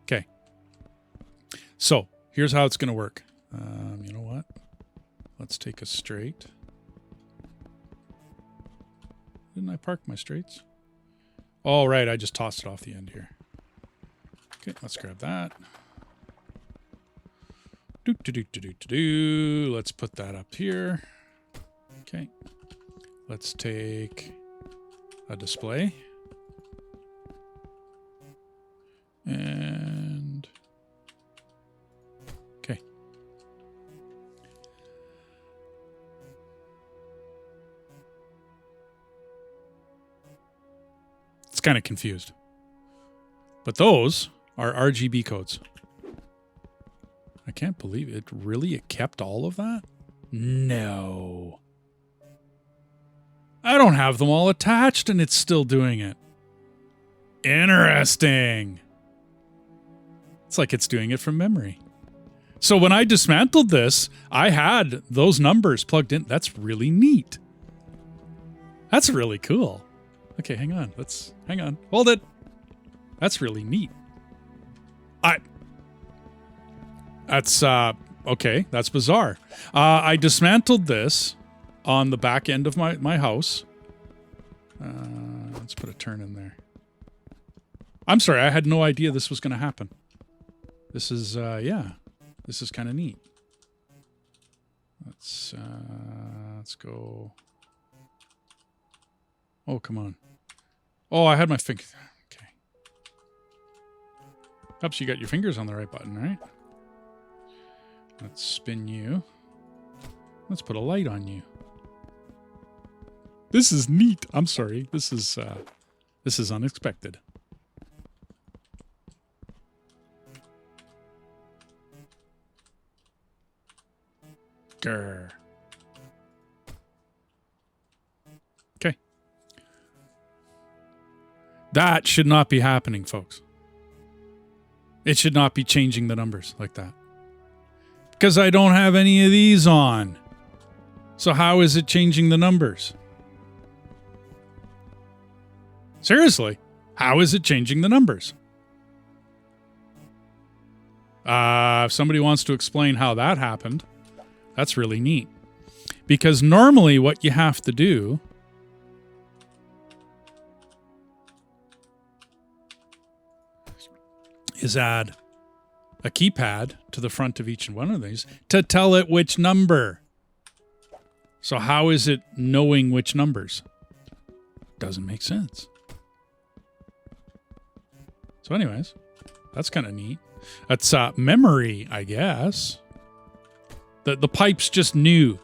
Okay. So, here's how it's going to work. You know what? Let's take a straight. Didn't I park my straights? Oh, right. I just tossed it off the end here. Okay, let's grab that. Let's put that up here. Okay. Let's take a display. And... okay. It's kind of confused. But those Are RGB codes. I can't believe it. Really? It kept all of that? No. I don't have them all attached and it's still doing it. Interesting. It's like it's doing it from memory. So when I dismantled this, I had those numbers plugged in. That's really neat. That's really cool. Okay, hang on. Hang on. Hold it. That's really neat. That's, okay, that's bizarre. I dismantled this on the back end of my house. Let's put a turn in there. I'm sorry, I had no idea this was going to happen. This is, yeah, this is kind of neat. Let's go. Oh, come on. Oh, I had my finger. Okay. Oops, you got your fingers on the right button, right? Let's spin you. Let's put a light on you. This is neat. I'm sorry. This is unexpected. Grr. Okay. That should not be happening, folks. It should not be changing the numbers like that. Because I don't have any of these on. So how is it changing the numbers? Seriously, how is it changing the numbers? If somebody wants to explain how that happened, that's really neat. Because normally what you have to do is add a keypad to the front of each one of these to tell it which number. So how is it knowing which numbers? Doesn't make sense. So anyways, that's kind of neat. That's memory, I guess. The pipes just knew.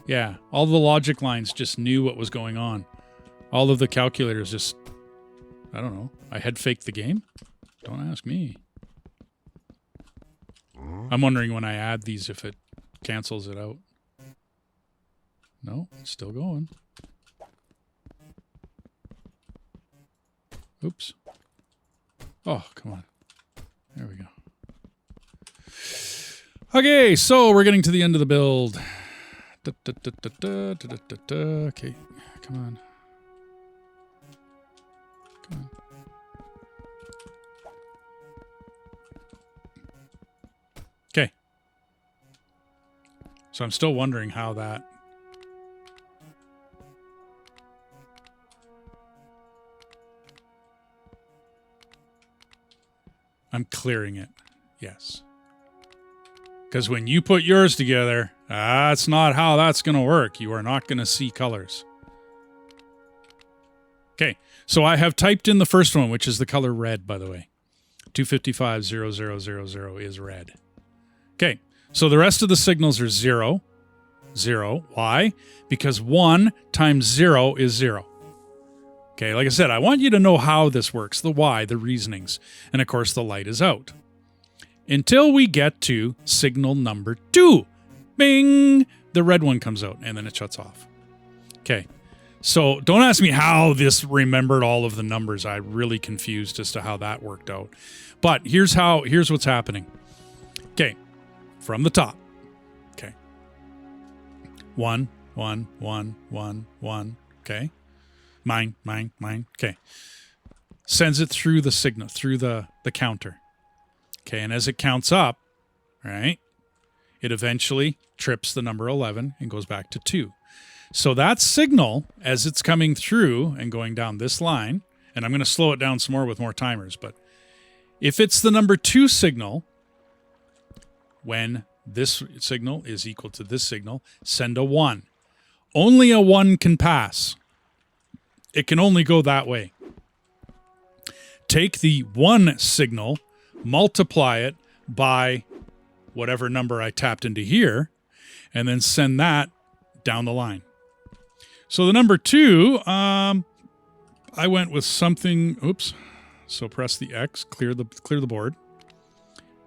Yeah, all the logic lines just knew what was going on. All of the calculators just, I don't know. I head faked the game? Don't ask me. I'm wondering when I add these if it cancels it out. No, it's still going. Oops. Oh, come on. There we go. Okay, so we're getting to the end of the build. Okay, come on. Come on. Okay. So I'm still wondering how that... I'm clearing it. Yes. Because when you put yours together, that's not how that's going to work. You are not going to see colors. Okay. So I have typed in the first one, which is the color red, by the way. 255.0000 is red. Okay. So the rest of the signals are 0. 0. Why? Because 1 times 0 is 0. Okay, like I said, I want you to know how this works, the why, the reasonings. And of course, the light is out. Until we get to signal number 2. Bing! The red one comes out, and then it shuts off. Okay, so don't ask me how this remembered all of the numbers. I'm really confused as to how that worked out. But here's what's happening. Okay, from the top. Okay. 1, 1, 1, 1, 1. Okay. Mine. Okay. Sends it through the signal, through the counter. Okay, and as it counts up, right, it eventually trips the number 11 and goes back to 2. So that signal, as it's coming through and going down this line, and I'm going to slow it down some more with more timers, but if it's the number 2 signal, when this signal is equal to this signal, send a 1. Only a 1 can pass. It can only go that way. Take the 1 signal, multiply it by whatever number I tapped into here, and then send that down the line. So the number 2, I went with something So press the X, clear the board.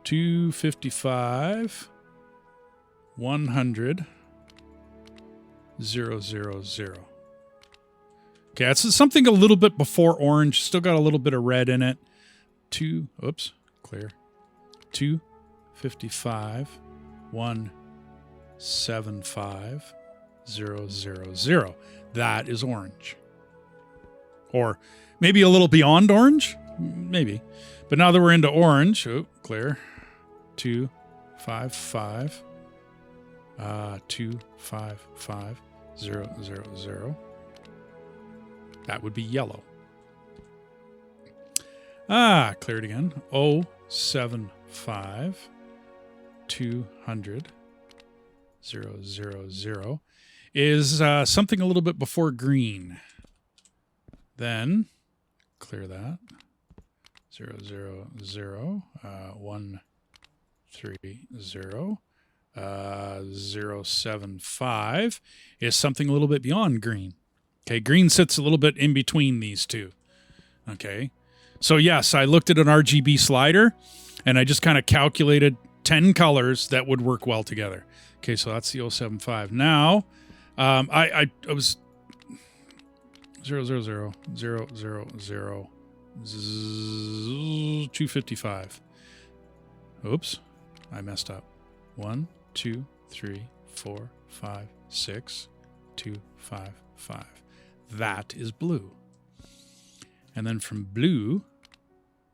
255, 100, 000. Okay, it's something a little bit before orange. Still got a little bit of red in it. Clear. 255, 175, 000. That is orange. Or maybe a little beyond orange? Maybe. But now that we're into orange, clear. 255, 255, 000. That would be yellow. Clear it again. 075, 200, 000 is something a little bit before green. Then clear that. 000, 130, 075 is something a little bit beyond green. Okay, green sits a little bit in between these two. Okay, so yes, I looked at an RGB slider and I just kind of calculated 10 colors that would work well together. Okay, so that's the 075. Now, I was 000, 255. Oops, I messed up. 1, 2, 3, 4, 5, 6, 2, 5, 5. That is blue. And then from blue,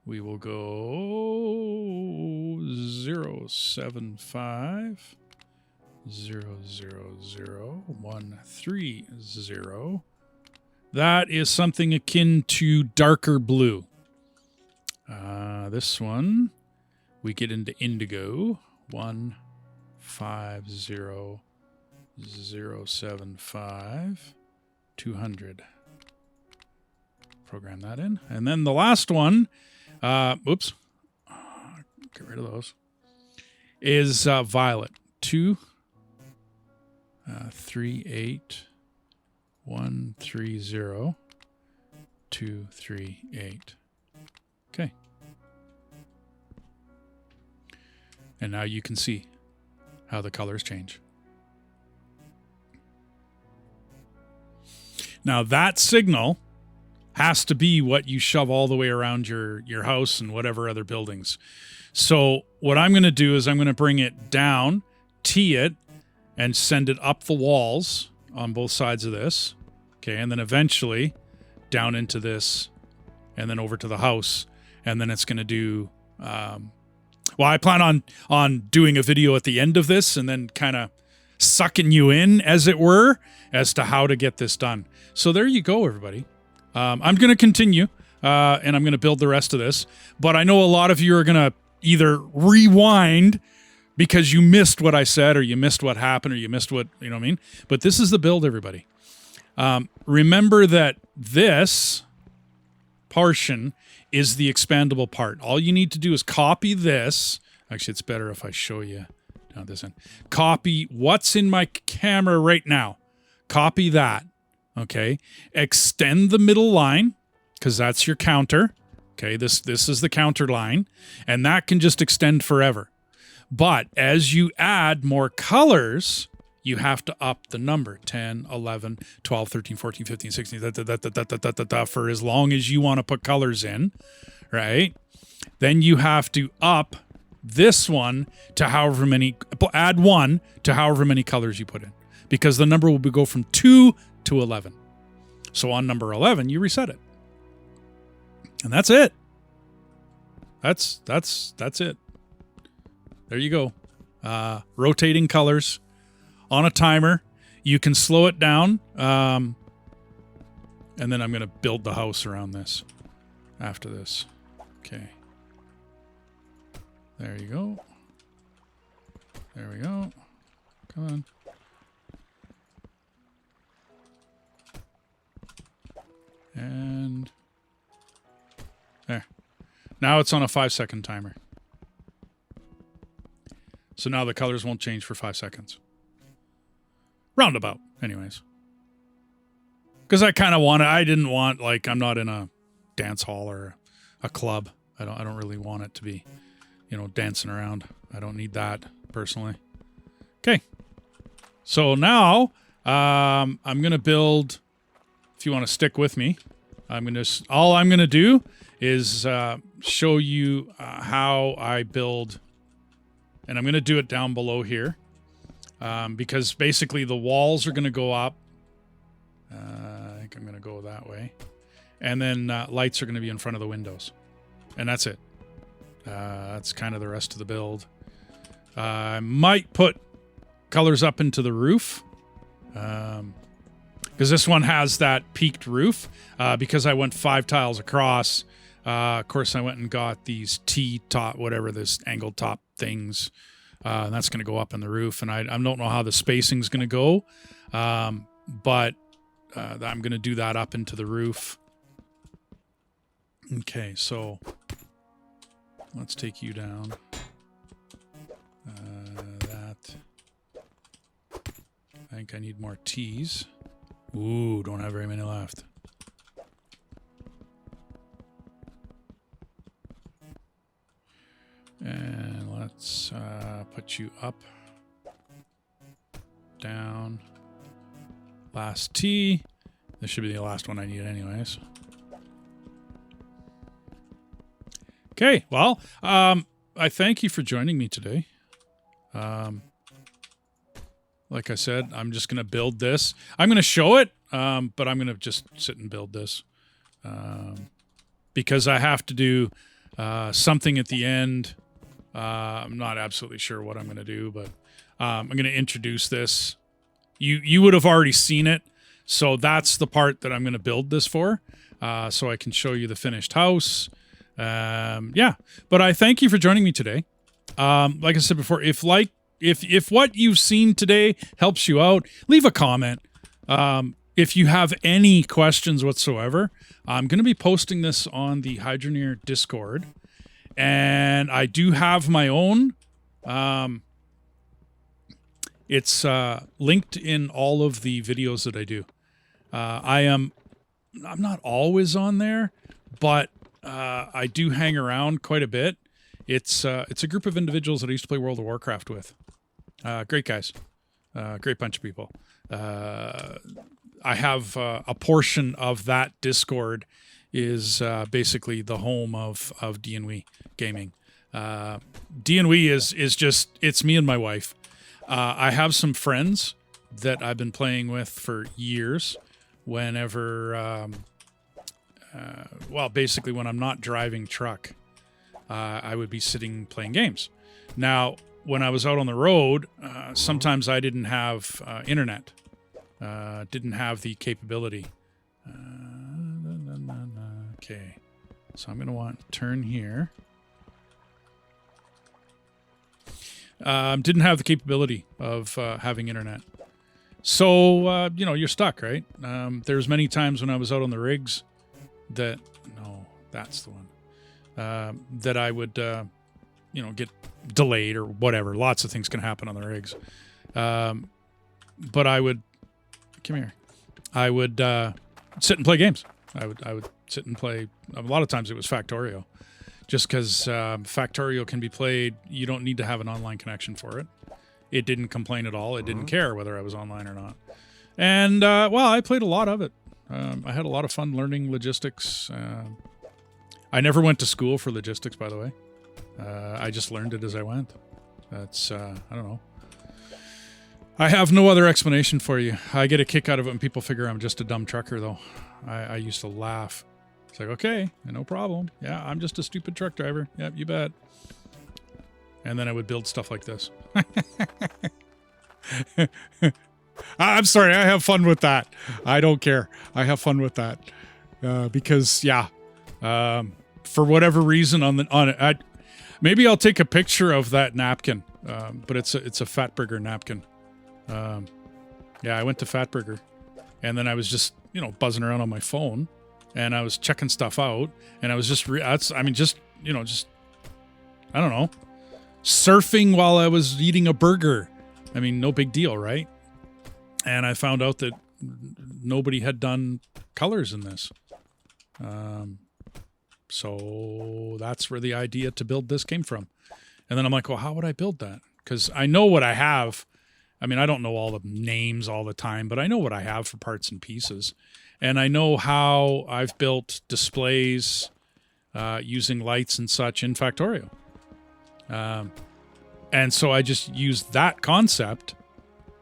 we will go 075, 130. That is something akin to darker blue. This one, we get into indigo. 150075, 200. Program that in. And then the last one, oops, get rid of those, is violet. 238 130 238. Okay. And now you can see how the colors change. Now that signal has to be what you shove all the way around your house and whatever other buildings. So what I'm going to do is I'm going to bring it down, tee it, and send it up the walls on both sides of this. Okay, and then eventually down into this and then over to the house. And then it's going to do... I plan on doing a video at the end of this and then kind of sucking you in, as it were, as to how to get this done. So there you go, everybody. I'm going to continue, and I'm going to build the rest of this. But I know a lot of you are going to either rewind because you missed what I said, or you missed what happened, or you missed what, you know what I mean? But this is the build, everybody. Remember that this portion is the expandable part. All you need to do is copy this. Actually, it's better if I show you down this end. Copy what's in my camera right now. Copy that. Okay. Extend the middle line, because that's your counter. Okay. This is the counter line, and that can just extend forever. But as you add more colors, you have to up the number 10, 11, 12, 13, 14, 15, 16, for as long as you want to put colors in, right? Then you have to up this one to however many, add 1 to however many colors you put in, because the number will go from 2 to 11. So on number 11, you reset it. And that's it. That's it. There you go. Rotating colors on a timer. You can slow it down. And then I'm going to build the house around this after this. Okay. There you go. There we go. Come on. And there. Now it's on a 5-second timer. So now the colors won't change for 5 seconds. Roundabout, anyways. Because I kind of I didn't want, like, I'm not in a dance hall or a club. I don't really want it to be, you know, dancing around. I don't need that personally. Okay. So now I'm going to build, if you want to stick with me, all I'm going to do is show you how I build, and I'm going to do it down below here because basically the walls are going to go up. I think I'm going to go that way. And then lights are going to be in front of the windows. And that's it. That's kind of the rest of the build. I might put colors up into the roof. Because this one has that peaked roof. Because I went 5 tiles across. Of course, I went and got these T-top, whatever, this angled top things. And that's going to go up in the roof. And I don't know how the spacing's going to go. But I'm going to do that up into the roof. Okay, so let's take you down. That. I think I need more T's. Ooh, don't have very many left. And let's put you up, down. Last T. This should be the last one I need anyways. Okay, well, I thank you for joining me today. Like I said, I'm just going to build this. I'm going to show it, but I'm going to just sit and build this. Because I have to do something at the end. I'm not absolutely sure what I'm going to do, but I'm going to introduce this. You would have already seen it, so that's the part that I'm going to build this for, so I can show you the finished house. Yeah, but I thank you for joining me today. Like I said before, if what you've seen today helps you out, leave a comment. If you have any questions whatsoever, I'm going to be posting this on the Hydroneer Discord, and I do have my own. It's linked in all of the videos that I do. I'm not always on there, but I do hang around quite a bit. It's a group of individuals that I used to play World of Warcraft with. Great guys. Great bunch of people. I have a portion of that Discord is basically the home of D&W Gaming. D&W is just, it's me and my wife. I have some friends that I've been playing with for years. Whenever, well, basically when I'm not driving truck, I would be sitting playing games. Now, when I was out on the road, sometimes I didn't have internet, didn't have the capability. Okay, so I'm going to want to turn here. Didn't have the capability of having internet. So, you know, you're stuck, right? There's many times when I was out on the rigs that, no, that's the one, that I would, you know, get delayed or whatever. Lots of things can happen on the rigs. But I would, come here. I would sit and play games. I would sit and play. A lot of times it was Factorio. Just because Factorio can be played, you don't need to have an online connection for it. It didn't complain at all. It didn't care whether I was online or not. And, well, I played a lot of it. I had a lot of fun learning logistics. I never went to school for logistics, by the way. I just learned it as I went. That's, I don't know. I have no other explanation for you. I get a kick out of it when people figure I'm just a dumb trucker, though. I used to laugh. It's like, okay, no problem. Yeah, I'm just a stupid truck driver. Yep, you bet. And then I would build stuff like this. I'm sorry, I have fun with that. I don't care. I have fun with that. Because, yeah, for whatever reason on it, maybe I'll take a picture of that napkin. But it's a Fatburger napkin. Yeah, I went to Fatburger. And then I was just, you know, buzzing around on my phone. And I was checking stuff out, and I was just, I mean, just, you know, just, I don't know, surfing while I was eating a burger. I mean, no big deal, right? And I found out that nobody had done colors in this. So that's where the idea to build this came from. And then I'm like, well, how would I build that? Because I know what I have. I mean, I don't know all the names all the time, but I know what I have for parts and pieces. And I know how I've built displays using lights and such in Factorio. And so I just used that concept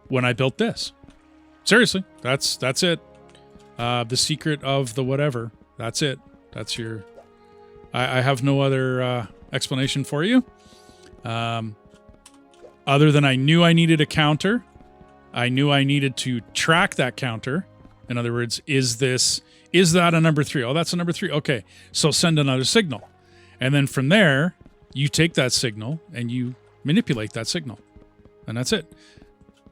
when I built this. Seriously, that's it. The secret of the whatever. That's it. That's your... I have no other explanation for you. Other than I knew I needed a counter. I knew I needed to track that counter. In other words, is that a number 3? Oh, that's a number 3. Okay, so send another signal. And then from there, you take that signal and you manipulate that signal. And that's it.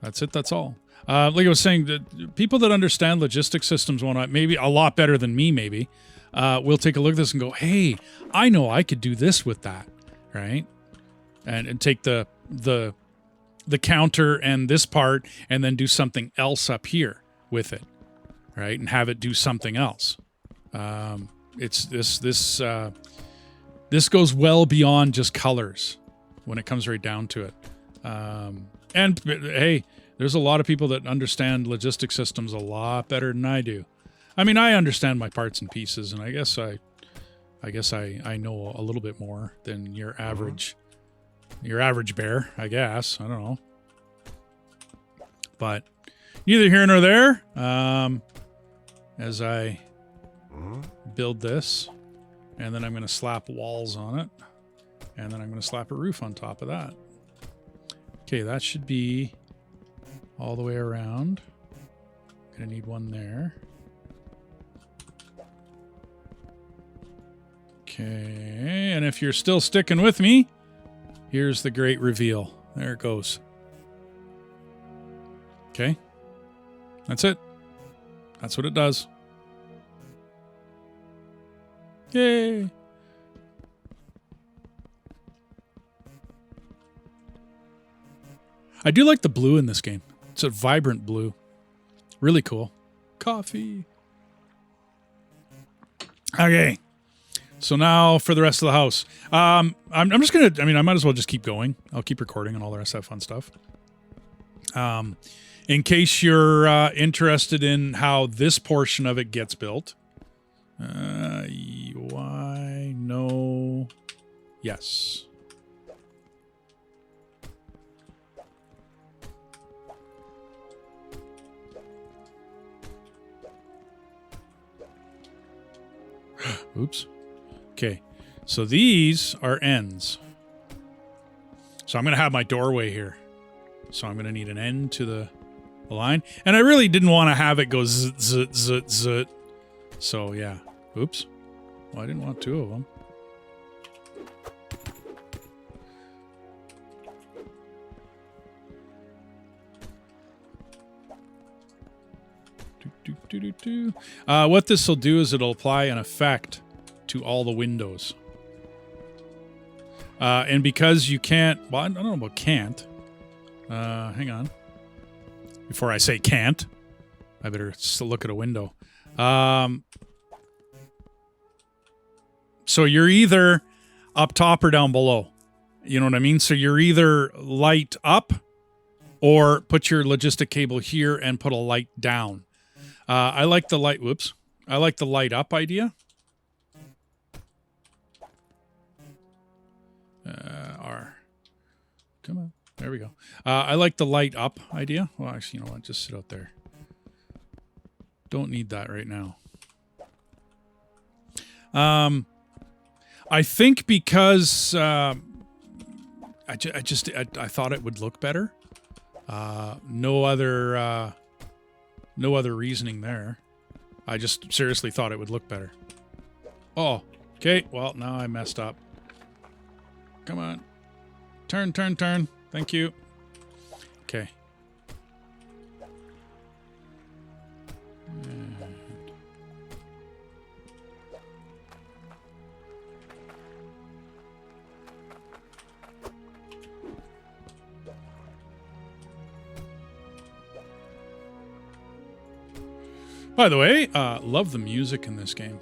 That's it. That's all. Like I was saying, the people that understand logistics systems, maybe a lot better than me, maybe, will take a look at this and go, hey, I know I could do this with that, right? And take the counter and this part and then do something else up here with it, right? And have it do something else. It's this goes well beyond just colors when it comes right down to it. And hey, there's a lot of people that understand logistic systems a lot better than I do. I mean, I understand my parts and pieces, and I guess I know a little bit more than your average bear, I guess. I don't know. But neither here nor there. As I build this, and then I'm going to slap walls on it, and then I'm going to slap a roof on top of that. Okay, that should be all the way around. Gonna need one there. Okay, and if you're still sticking with me, here's the great reveal. There it goes. Okay, that's it. That's what it does. Yay! I do like the blue in this game. It's a vibrant blue. Really cool. Coffee. Okay. So now for the rest of the house. I'm just going to, I might as well just keep going. I'll keep recording and all the rest of that fun stuff. In case you're interested in how this portion of it gets built. Why? No. Yes. Oops. Okay. So these are ends. So I'm going to have my doorway here. So I'm going to need an end to the line. And I really didn't want to have it go zit, zit, zit, zit. So yeah. Oops. Well, I didn't want two of them. What this will do is it'll apply an effect to all the windows. And because you can't... Well, I don't know about can't. Hang on. Before I say can't, I better still look at a window. So you're either up top or down below. You know what I mean? So you're either light up or put your logistic cable here and put a light down. I like the light... Whoops. I like the light up idea. R. Come on. There we go. I like the light up idea. Well, actually, you know what? Just sit out there. Don't need that right now. I think because I thought it would look better. No other reasoning there. I just seriously thought it would look better. Oh, okay. Well, now I messed up. Come on. Turn, turn, turn. Thank you. Okay. And by the way, love the music in this game.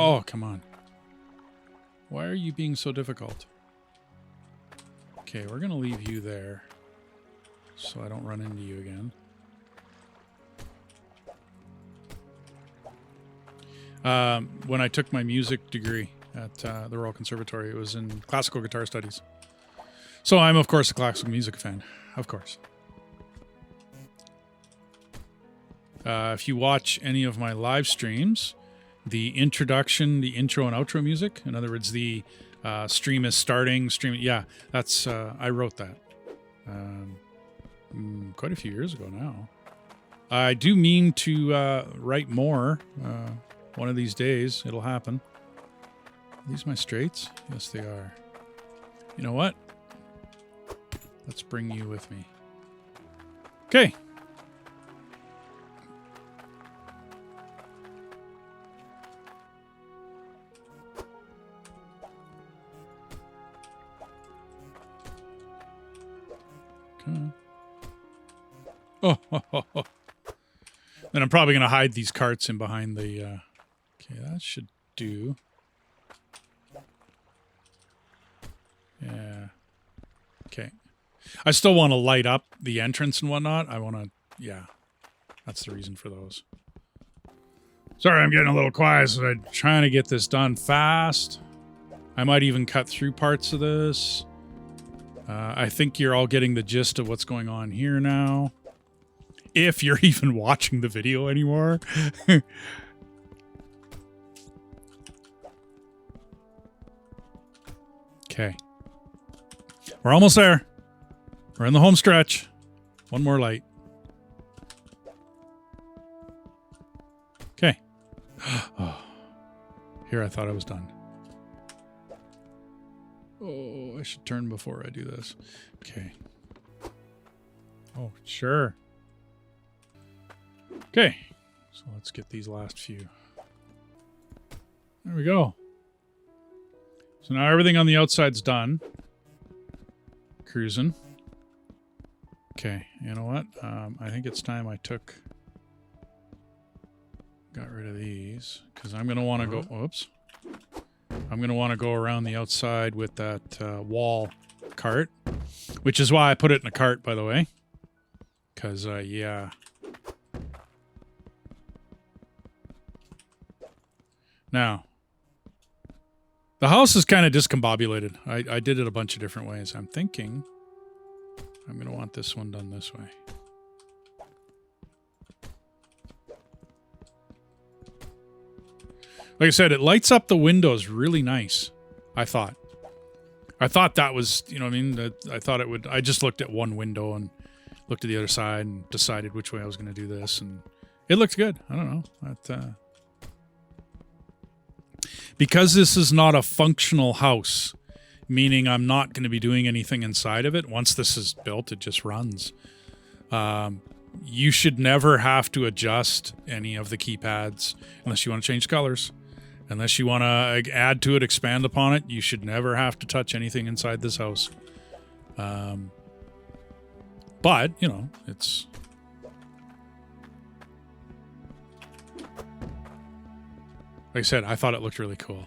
Oh, come on. Why are you being so difficult? Okay, we're going to leave you there so I don't run into you again. When I took my music degree at the Royal Conservatory, it was in classical guitar studies. So I'm, of course, a classical music fan. Of course. If you watch any of my live streams, the introduction, the intro and outro music, in other words, the stream is starting, yeah, that's, I wrote that quite a few years ago now. I do mean to write more. One of these days, it'll happen. Are these my straights? Yes, they are. You know what? Let's bring you with me. Okay. Oh, then I'm probably going to hide these carts in behind the... okay, that should do. Yeah. Okay. I still want to light up the entrance and whatnot. I want to... Yeah. That's the reason for those. Sorry, I'm getting a little quiet, so I'm trying to get this done fast. I might even cut through parts of this. I think you're all getting the gist of what's going on here now. If you're even watching the video anymore. Okay. We're almost there. We're in the home stretch. One more light. Okay. Oh. Here I thought I was done. Oh, I should turn before I do this. Okay. Oh, sure. Okay. So let's get these last few. There we go. So now everything on the outside's done. Cruising. Okay, you know what? I think it's time I got rid of these, because I'm going to want to go... Whoops. I'm going to want to go around the outside with that wall cart, which is why I put it in a cart, by the way. Because, yeah. Now, the house is kind of discombobulated. I did it a bunch of different ways. I'm thinking I'm going to want this one done this way. Like I said, it lights up the windows really nice, I thought. I thought that was, you know what I mean? I thought it would... I just looked at one window and looked at the other side and decided which way I was going to do this. And it looked good. I don't know. Because this is not a functional house, meaning I'm not going to be doing anything inside of it. Once this is built, it just runs. You should never have to adjust any of the keypads unless you want to change colors. Unless you want to add to it, expand upon it, you should never have to touch anything inside this house. But, you know, it's... Like I said, I thought it looked really cool.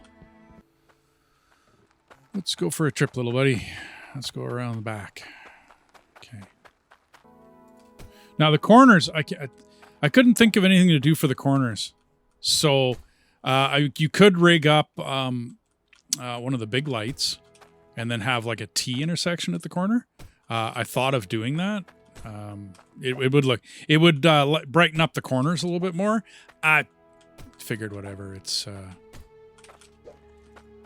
Let's go for a trip, little buddy. Let's go around the back. Okay. Now, the corners, I couldn't think of anything to do for the corners. So... you could rig up one of the big lights and then have like a T intersection at the corner. I thought of doing that. It would brighten up the corners a little bit more. I figured whatever. It's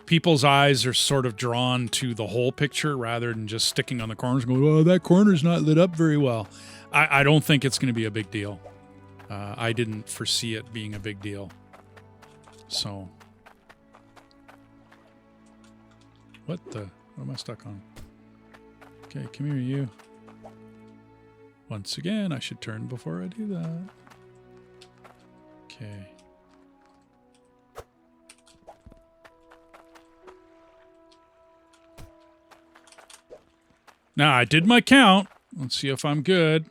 people's eyes are sort of drawn to the whole picture rather than just sticking on the corners and going, oh, that corner's not lit up very well. I don't think it's going to be a big deal. I didn't foresee it being a big deal. So, what am I stuck on? Okay, come here, you. Once again, I should turn before I do that. Okay. Now, I did my count. Let's see if I'm good.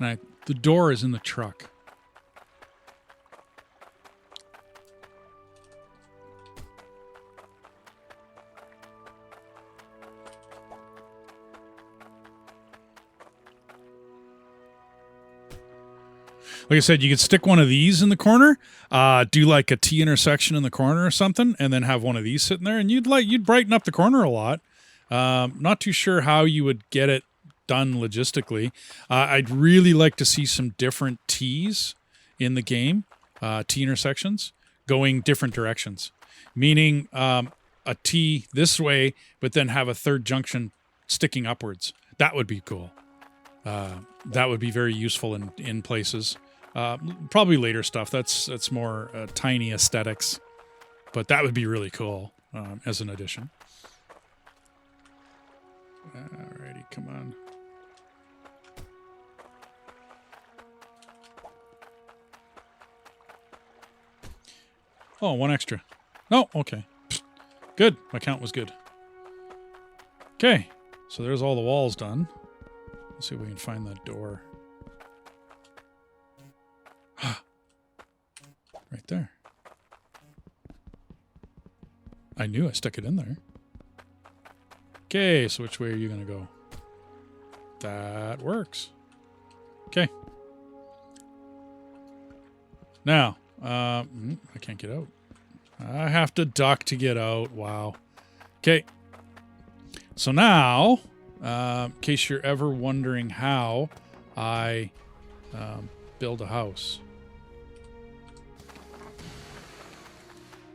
And the door is in the truck. Like I said, you could stick one of these in the corner, do like a T intersection in the corner or something, and then have one of these sitting there, and you'd brighten up the corner a lot. Not too sure how you would get it done logistically. I'd really like to see some different T's in the game, T intersections going different directions, meaning a T this way, but then have a third junction sticking upwards. That would be cool. That would be very useful in places. Probably later stuff. That's more tiny aesthetics, but that would be really cool as an addition. Alrighty, come on. Oh, one extra. No, okay. Good. My count was good. Okay, so there's all the walls done. Let's see if we can find that door. Right there. I knew I stuck it in there. Okay, so which way are you going to go? That works. Okay. Now, I can't get out. I have to duck to get out. Wow. Okay. So now, in case you're ever wondering how I build a house.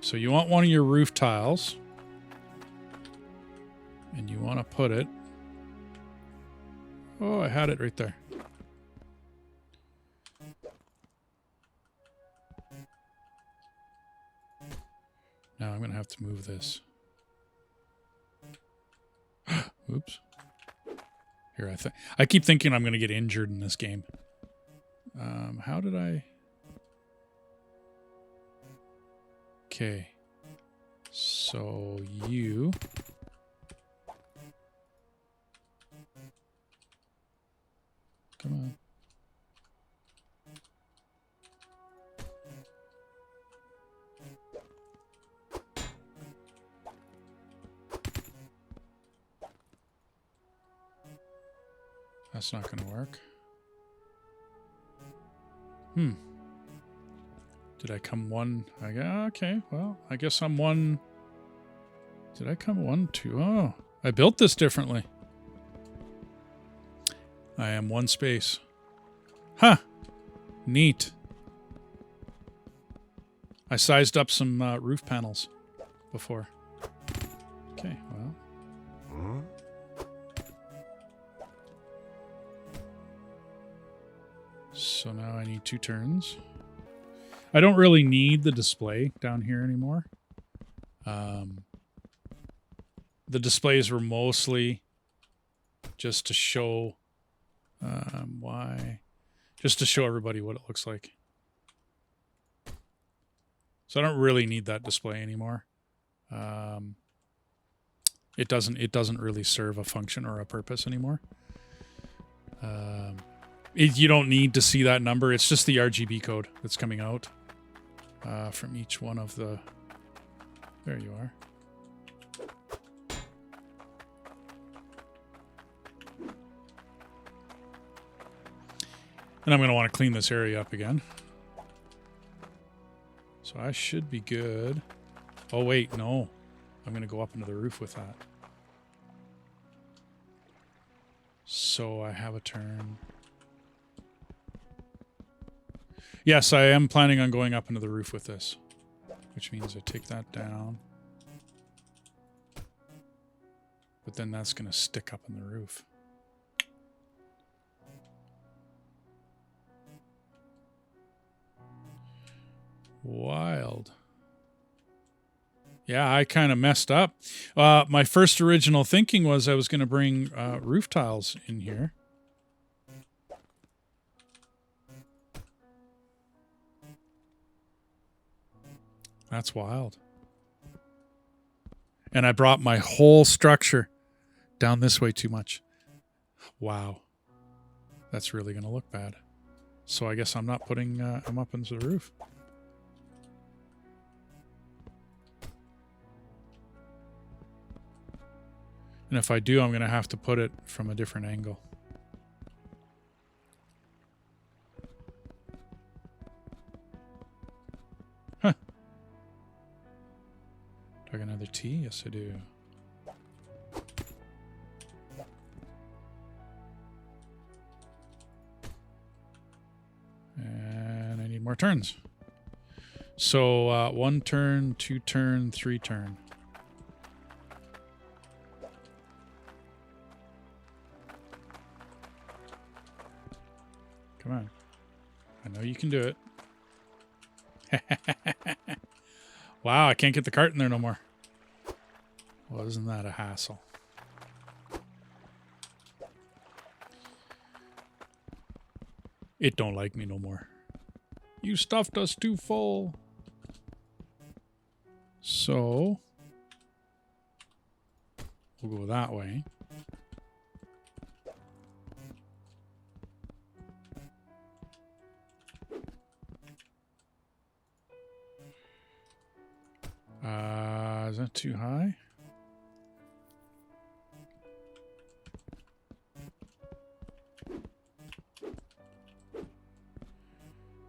So you want one of your roof tiles, and you want to put it... Oh, I had it right there. Now I'm going to have to move this. Oops. Here, I keep thinking I'm going to get injured in this game. How did I... Okay. So you... Come on. That's not going to work. Did I come one? Okay, well, I guess I'm one. Did I come one, two? Oh, I built this differently. I am one space. Huh. Neat. I sized up some roof panels before. Okay, well. So now I need 2 turns. I don't really need the display down here anymore. The displays were mostly just to show just to show everybody what it looks like. So I don't really need that display anymore. It doesn't really serve a function or a purpose anymore. You don't need to see that number. It's just the RGB code that's coming out from each one of the... There you are. And I'm going to want to clean this area up again. So I should be good. Oh, wait, no. I'm going to go up into the roof with that. So I have a turn. Yes, I am planning on going up into the roof with this, which means I take that down. But then that's going to stick up in the roof. Wild. Yeah, I kind of messed up. My first original thinking was I was going to bring roof tiles in here. That's wild. And I brought my whole structure down this way too much. Wow. That's really going to look bad. So I guess I'm not putting them up into the roof. And if I do, I'm going to have to put it from a different angle. Yes, I do. And I need more turns. So 1 turn, 2 turn, 3 turn. Come on. I know you can do it. Wow, I can't get the cart in there no more. Well, isn't that a hassle? It don't like me no more. You stuffed us too full. So we'll go that way. Is that too high?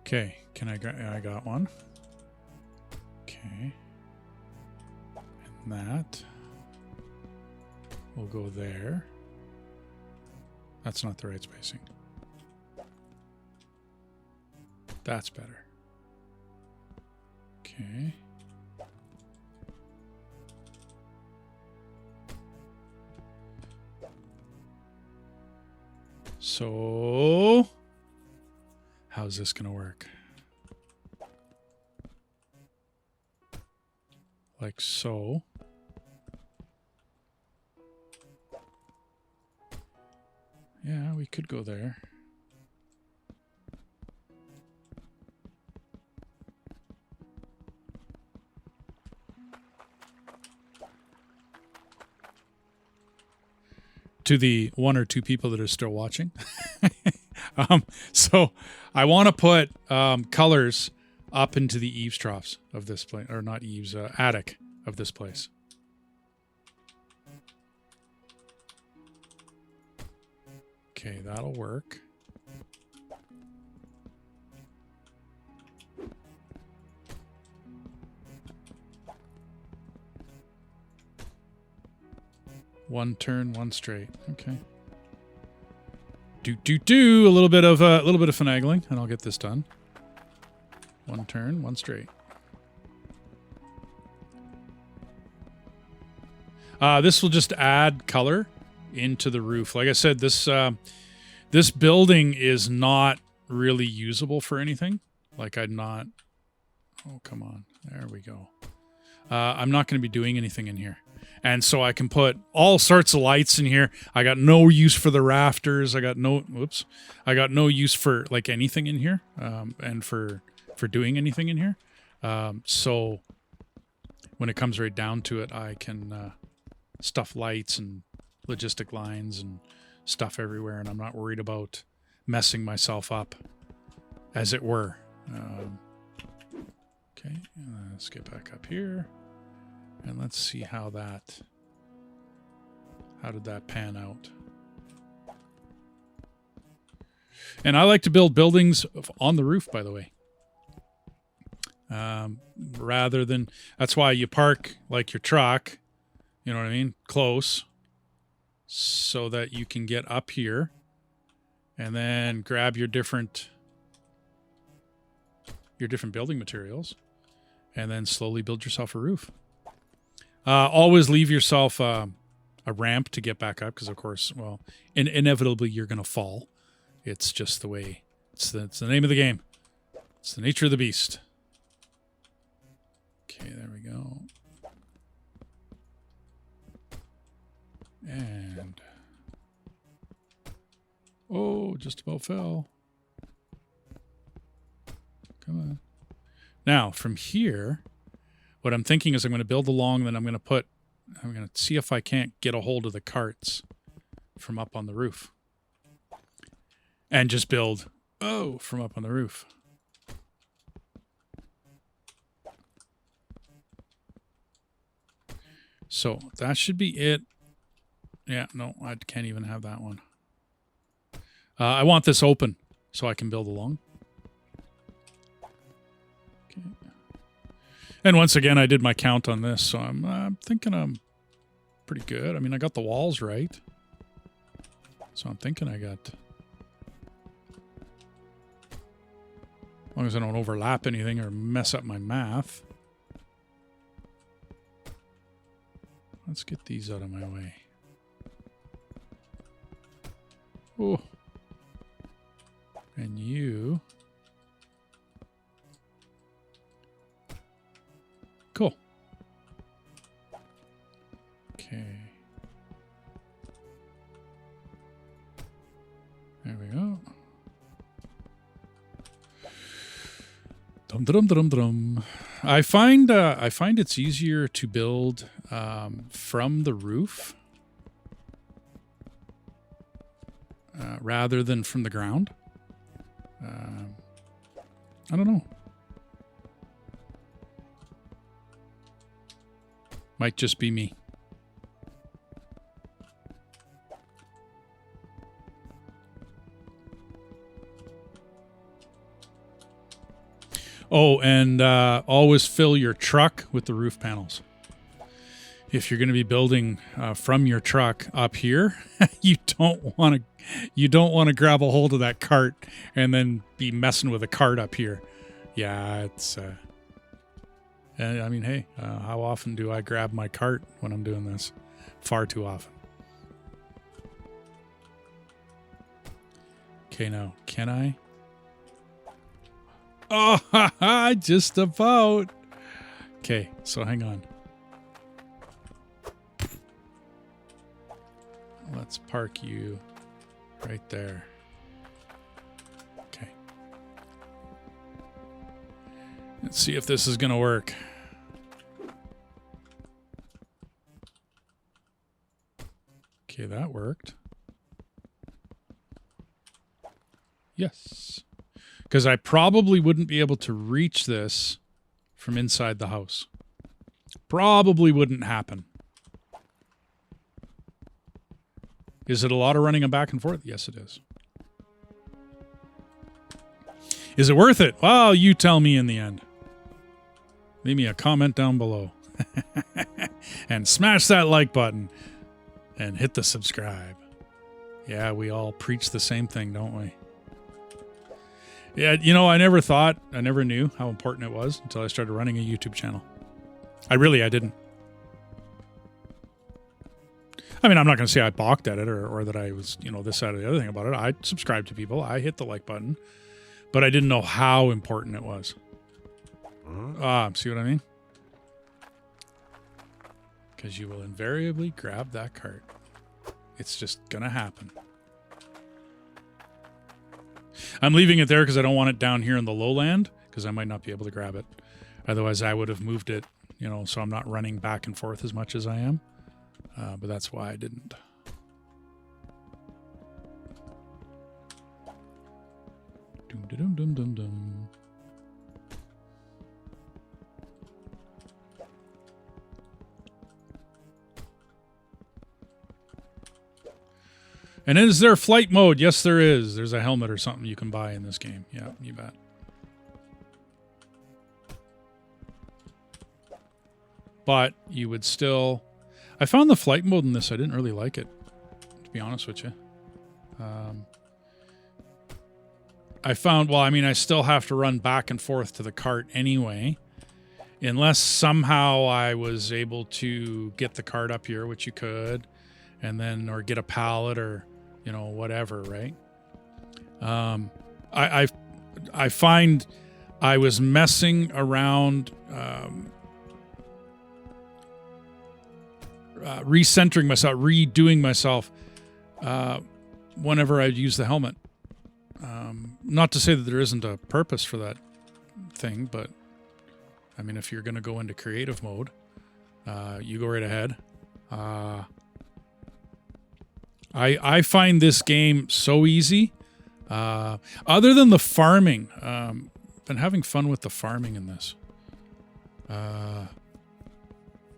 Okay, I got one. Okay. And that will go there. That's not the right spacing. That's better. Okay. So, how's this going to work? Like so. Yeah, we could go there. To the 1 or 2 people that are still watching. So I want to put colors up into the eaves troughs of this place, or not eaves, attic of this place. Okay, that'll work. One turn, one straight. Okay. Do. A little bit of finagling, and I'll get this done. One turn, one straight. This will just add color into the roof. Like I said, this building is not really usable for anything. Like I'm not. Oh, come on. There we go. I'm not going to be doing anything in here. And so I can put all sorts of lights in here. I got no use for the rafters. I got no use for like anything in here, and for doing anything in here. So when it comes right down to it, I can stuff lights and logistic lines and stuff everywhere, and I'm not worried about messing myself up, as it were. Okay, let's get back up here. And let's see how did that pan out? And I like to build buildings on the roof, by the way. Rather than, that's why you park like your truck, you know what I mean? Close, so that you can get up here and then grab your different building materials and then slowly build yourself a roof. Always leave yourself a ramp to get back up, because of course, well, inevitably you're going to fall. It's just the way. It's the name of the game. It's the nature of the beast. Okay, there we go. And oh, just about fell. Come on. Now from here, what I'm thinking is I'm going to build along, then I'm going to see if I can't get a hold of the carts from up on the roof. And just build, from up on the roof. So that should be it. Yeah, no, I can't even have that one. I want this open so I can build along. Okay. And once again, I did my count on this, so I'm thinking I'm pretty good. I mean, I got the walls right. So I'm thinking I got... As long as I don't overlap anything or mess up my math. Let's get these out of my way. Oh. And you... Cool. Okay. There we go. Dum dum dum dum. I find it's easier to build from the roof rather than from the ground. I don't know. Might just be me. Oh, and always fill your truck with the roof panels. If you're going to be building from your truck up here, you don't want to grab a hold of that cart and then be messing with a cart up here. Yeah, it's. I mean, hey, how often do I grab my cart when I'm doing this? Far too often. Okay, now can I? Oh, just about. Okay, so hang on. Let's park you right there. Okay. Let's see if this is going to work. Okay, that worked. Yes. Because I probably wouldn't be able to reach this from inside the house. Probably wouldn't happen. Is it a lot of running back and forth? Yes, it is. Is it worth it? Well, you tell me in the end. Leave me a comment down below. And smash that like button. And hit the subscribe. Yeah, we all preach the same thing, don't we? Yeah, you know, I never knew how important it was until I started running a YouTube channel. I didn't. I mean, I'm not going to say I balked at it or that I was, this, that, or the other thing about it. I subscribed to people. I hit the like button. But I didn't know how important it was. See what I mean? Because you will invariably grab that cart. It's just going to happen. I'm leaving it there because I don't want it down here in the lowland because I might not be able to grab it. Otherwise, I would have moved it, so I'm not running back and forth as much as I am. But that's why I didn't. Dum dum dum dum dum. And is there flight mode? Yes, there is. There's a helmet or something you can buy in this game. Yeah, you bet. But you would still... I found the flight mode in this. I didn't really like it, to be honest with you. I found... Well, I mean, I still have to run back and forth to the cart anyway. Unless somehow I was able to get the cart up here, which you could. And then... Or get a pallet or... whatever, right? I find I was messing around, recentering myself, redoing myself, whenever I'd use the helmet. Not to say that there isn't a purpose for that thing, but I mean, if you're going to go into creative mode, you go right ahead. I find this game so easy. Other than the farming, been having fun with the farming in this.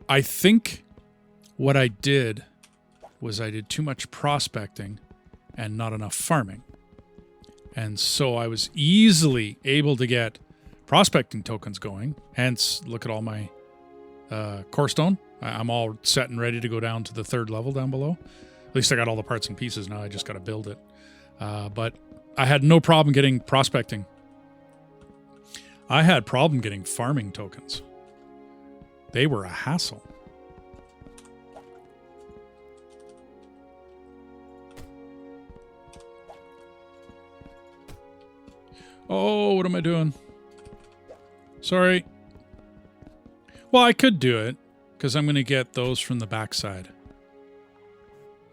I think what I did was I did too much prospecting and not enough farming. And so I was easily able to get prospecting tokens going. Hence, look at all my core stone. I'm all set and ready to go down to the 3rd level down below. At least I got all the parts and pieces now. I just got to build it. But I had no problem getting prospecting. I had problem getting farming tokens. They were a hassle. Oh, what am I doing? Sorry. Well, I could do it because I'm going to get those from the backside.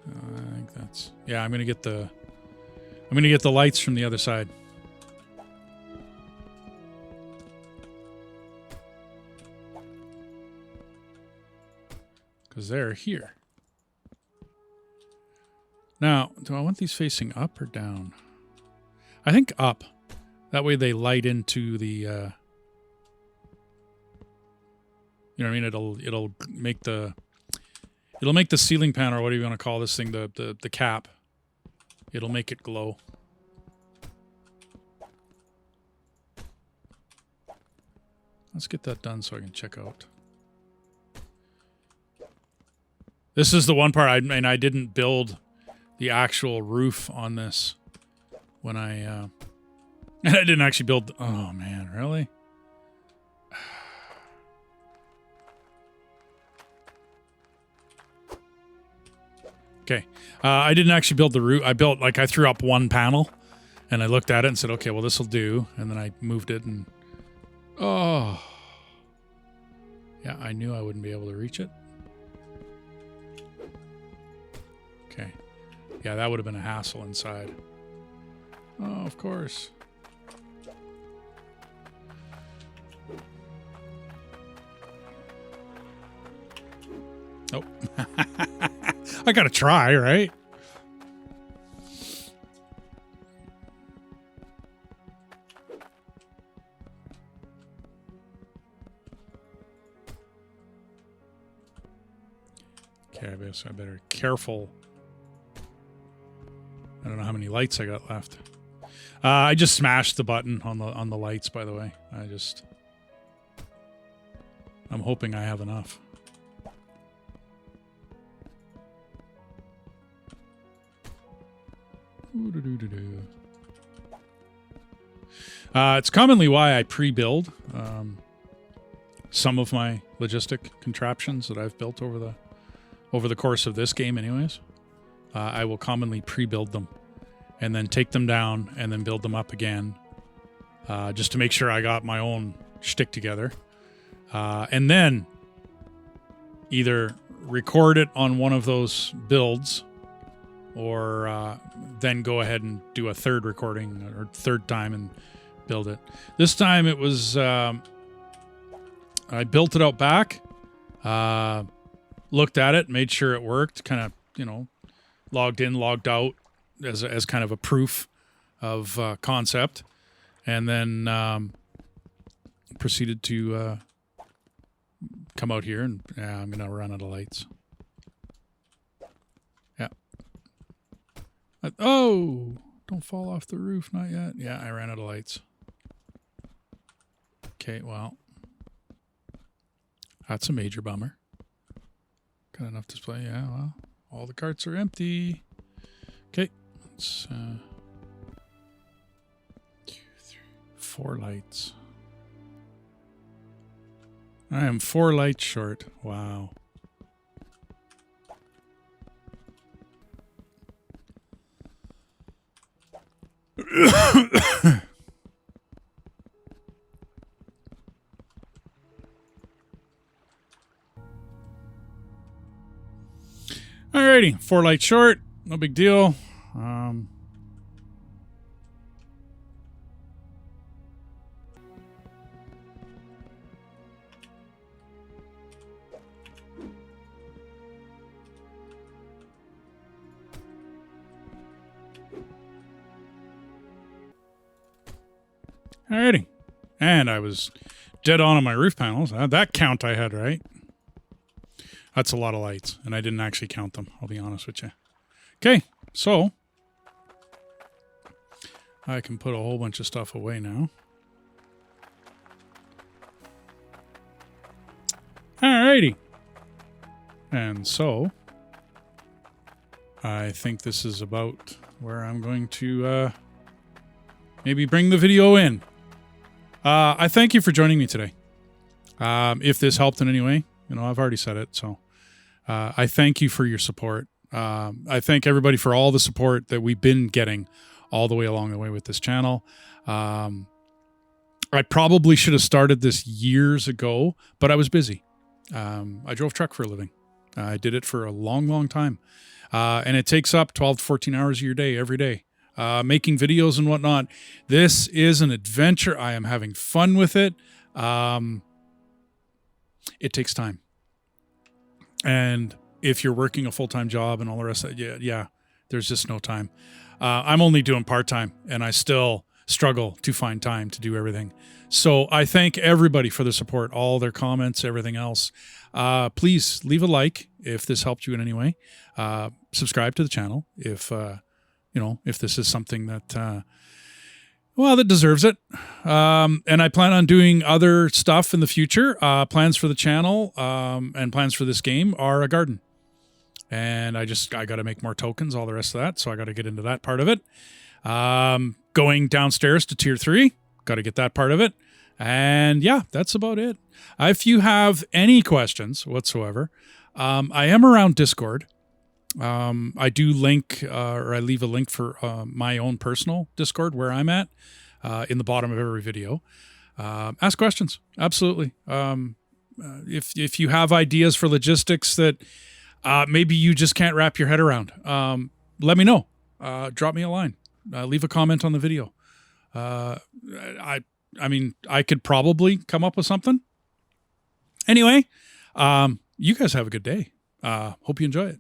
I think that's... Yeah, I'm going to get the lights from the other side. Because they're here. Now, do I want these facing up or down? I think up. That way they light into the, you know what I mean? It'll make the ceiling pan, or whatever you want to call this thing, the cap. It'll make it glow. Let's get that done so I can check out. This is the one part I didn't build the actual roof on this when I and I didn't actually build... Oh, man, really? Okay. I didn't actually build the roof. I built, like, I threw up one panel, and I looked at it and said, okay, well, this will do. And then I moved it, and... Oh. Yeah, I knew I wouldn't be able to reach it. Okay. Yeah, that would have been a hassle inside. Oh, of course. Oh. I gotta try, right? Okay, I guess I better be careful. I don't know how many lights I got left. I just smashed the button on the lights, by the way. I'm hoping I have enough. It's commonly why I pre-build some of my logistic contraptions that I've built over the course of this game anyways. I will commonly pre-build them and then take them down and then build them up again just to make sure I got my own shtick together. And then either record it on one of those builds or then go ahead and do a third recording or third time and build it. This time it was, I built it out back, looked at it, made sure it worked, kind of, you know, logged in, logged out as kind of a proof of concept, and then proceeded to come out here and I'm going to run out of lights. Yeah. Oh, don't fall off the roof. Not yet. Yeah, I ran out of lights. Okay, well, that's a major bummer. Got enough display. Yeah, well, all the carts are empty. Okay, let's 2, 3, 4 lights. I am 4 lights short. Wow. Alrighty, 4 lights short. No big deal. Alrighty. And I was dead on my roof panels. That count I had right. That's a lot of lights, and I didn't actually count them, I'll be honest with you. Okay, so I can put a whole bunch of stuff away now. Alrighty. And so I think this is about where I'm going to maybe bring the video in. I thank you for joining me today. If this helped in any way, you know, I've already said it. So I thank you for your support. I thank everybody for all the support that we've been getting all the way along the way with this channel. I probably should have started this years ago, but I was busy. I drove truck for a living. I did it for a long, long time. And it takes up 12 to 14 hours of your day every day. Making videos and whatnot. This is an adventure. I am having fun with it. It takes time. And if you're working a full-time job and all the rest of it, yeah, there's just no time. I'm only doing part-time, and I still struggle to find time to do everything. So I thank everybody for the support, all their comments, everything else. Please leave a like if this helped you in any way. Subscribe to the channel if if this is something that that deserves it. And I plan on doing other stuff in the future. Plans for the channel and plans for this game are a garden. And I got to make more tokens, all the rest of that. So I got to get into that part of it. Going downstairs to tier 3, got to get that part of it. And yeah, that's about it. If you have any questions whatsoever, I am around Discord. I do link, or I leave a link for my own personal Discord where I'm at in the bottom of every video. Ask questions. Absolutely. If you have ideas for logistics that maybe you just can't wrap your head around, let me know. Drop me a line. Leave a comment on the video. I mean, I could probably come up with something. Anyway, you guys have a good day. Hope you enjoy it.